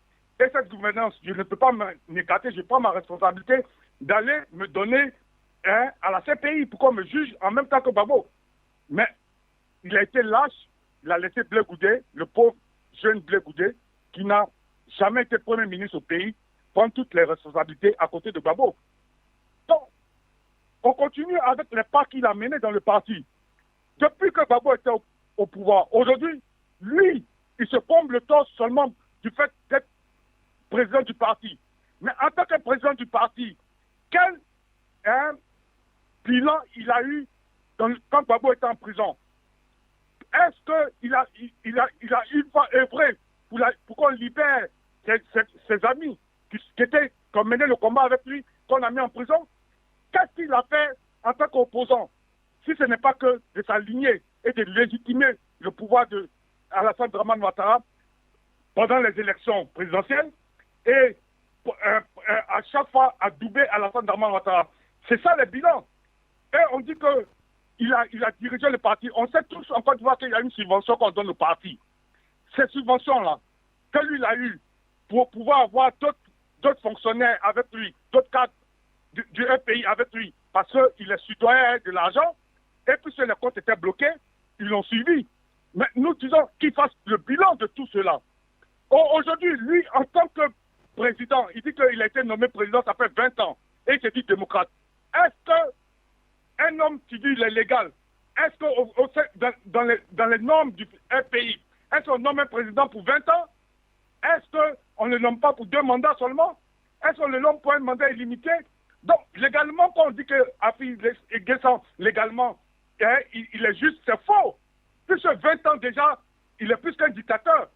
et cette gouvernance, je ne peux pas m'écarter, je prends ma responsabilité d'aller me donner à la CPI pour qu'on me juge en même temps que Gbagbo. Mais il a été lâche, il a laissé Blé Goudé, le pauvre jeune Blé Goudé, qui n'a jamais été Premier ministre au pays, prendre toutes les responsabilités à côté de Gbagbo. Donc, on continue avec les pas qu'il a menés dans le parti. Depuis que Gbagbo était au pouvoir, aujourd'hui, lui, il se pompe le torse seulement du fait d'être président du parti. Mais en tant que président du parti, quel bilan il a eu quand Gbagbo était en prison? Est-ce qu'il a une fois œuvré pour qu'on libère ses amis qui ont mené le combat avec lui, qu'on a mis en prison? Qu'est-ce qu'il a fait en tant qu'opposant? Si ce n'est pas que de s'aligner et de légitimer le pouvoir de Alassane Dramane Ouattara pendant les élections présidentielles et à chaque fois adouber Alassane Dramane Ouattara. C'est ça le bilan. Et on dit qu'il a dirigé le parti. On sait tous en Côte d'Ivoire qu'il y a une subvention qu'on donne au parti. Cette subvention-là, que lui il a eu pour pouvoir avoir d'autres fonctionnaires avec lui, d'autres cadres du FPI avec lui, parce qu'il est citoyen de l'argent, et puis les comptes étaient bloqués, ils l'ont suivi. Mais nous disons qu'il fasse le bilan de tout cela. Aujourd'hui, lui, en tant que président, il dit qu'il a été nommé président, ça fait 20 ans, et il se dit démocrate. Est-ce qu'un homme qui dit qu'il est légal, est-ce que dans les normes du FPI, est-ce qu'on nomme un président pour 20 ans? Est-ce qu'on ne le nomme pas pour 2 mandats seulement? Est-ce qu'on le nomme pour un mandat illimité? Donc, légalement, quand on dit que Afi est Guessant, légalement, il est juste, c'est faux. Plus de 20 ans déjà, il est plus qu'un dictateur.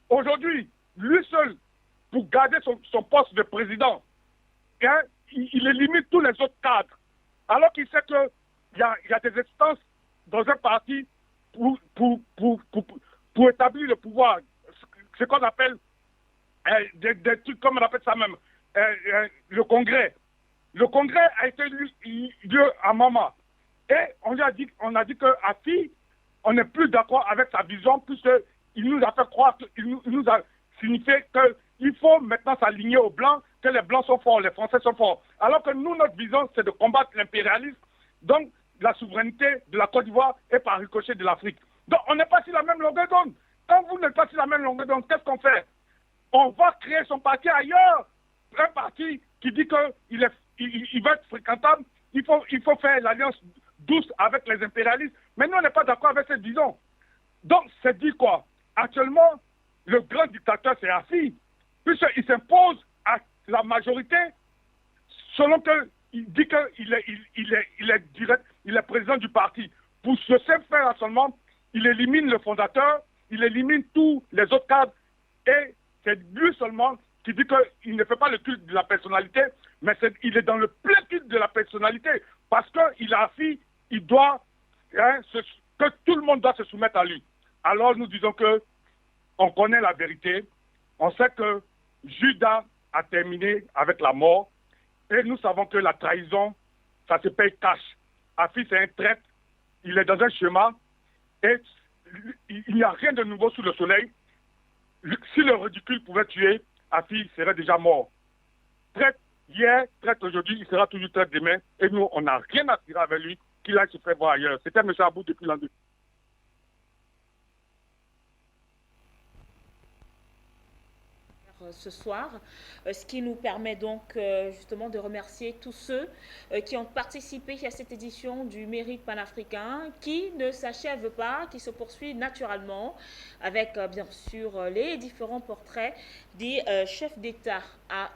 Aujourd'hui, lui seul, pour garder son poste de président, il élimine tous les autres cadres. Alors qu'il sait qu'il y a des instances dans un parti pour établir le pouvoir, ce qu'on appelle des trucs, comme on appelle ça même, le Congrès. Le Congrès a été lieu à Mama. Et on a dit qu'à Fi, on n'est plus d'accord avec sa vision, puisqu'il nous a fait croire, il nous a signifié qu'il faut maintenant s'aligner aux Blancs, que les Blancs sont forts, les Français sont forts. Alors que nous, notre vision, c'est de combattre l'impérialisme, donc la souveraineté de la Côte d'Ivoire et par ricochet de l'Afrique. Donc on n'est pas sur la même longueur d'onde. Quand vous n'êtes pas sur la même longueur d'onde, qu'est-ce qu'on fait? On va créer son parti ailleurs. Un parti qui dit qu'il va être fréquentable, il faut faire l'alliance douce avec les impérialistes. Mais nous, on n'est pas d'accord avec cette vision. Donc, c'est dit quoi? Actuellement, le grand dictateur, c'est Assis, puisqu'il s'impose à la majorité, selon qu'il dit qu'il est président du parti. Pour ce simple faire seulement, il élimine le fondateur, il élimine tous les autres cadres, et c'est lui seulement qui dit qu'il ne fait pas le culte de la personnalité, mais il est dans le plein culte de la personnalité, parce qu'il a Assis, il doit, que tout le monde doit se soumettre à lui. Alors nous disons que on connaît la vérité, on sait que Judas a terminé avec la mort, et nous savons que la trahison, ça se paye cash. Assis, c'est un traître, il est dans un chemin, et il n'y a rien de nouveau sous le soleil. Si le ridicule pouvait tuer, Assis serait déjà mort. Traître hier, traître aujourd'hui, il sera toujours traître demain, et nous, on n'a rien à tirer avec lui, qu'il aille se faire voir ailleurs. C'était M. Abou depuis l'an 2000. Ce soir, ce qui nous permet donc justement de remercier tous ceux qui ont participé à cette édition du Mérite panafricain qui ne s'achève pas, qui se poursuit naturellement avec bien sûr les différents portraits des chefs d'État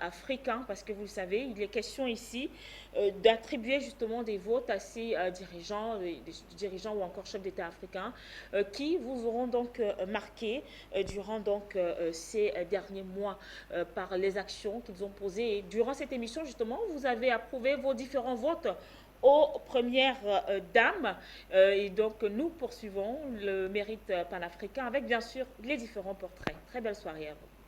africains, parce que vous le savez, il est question ici d'attribuer justement des votes à ces dirigeants, des dirigeants ou encore chefs d'État africains qui vous auront donc marqué durant donc ces derniers mois par les actions qu'ils ont posées. Et durant cette émission, justement, vous avez approuvé vos différents votes aux premières dames. Et donc, nous poursuivons le Mérite panafricain avec, bien sûr, les différents portraits. Très belle soirée à vous.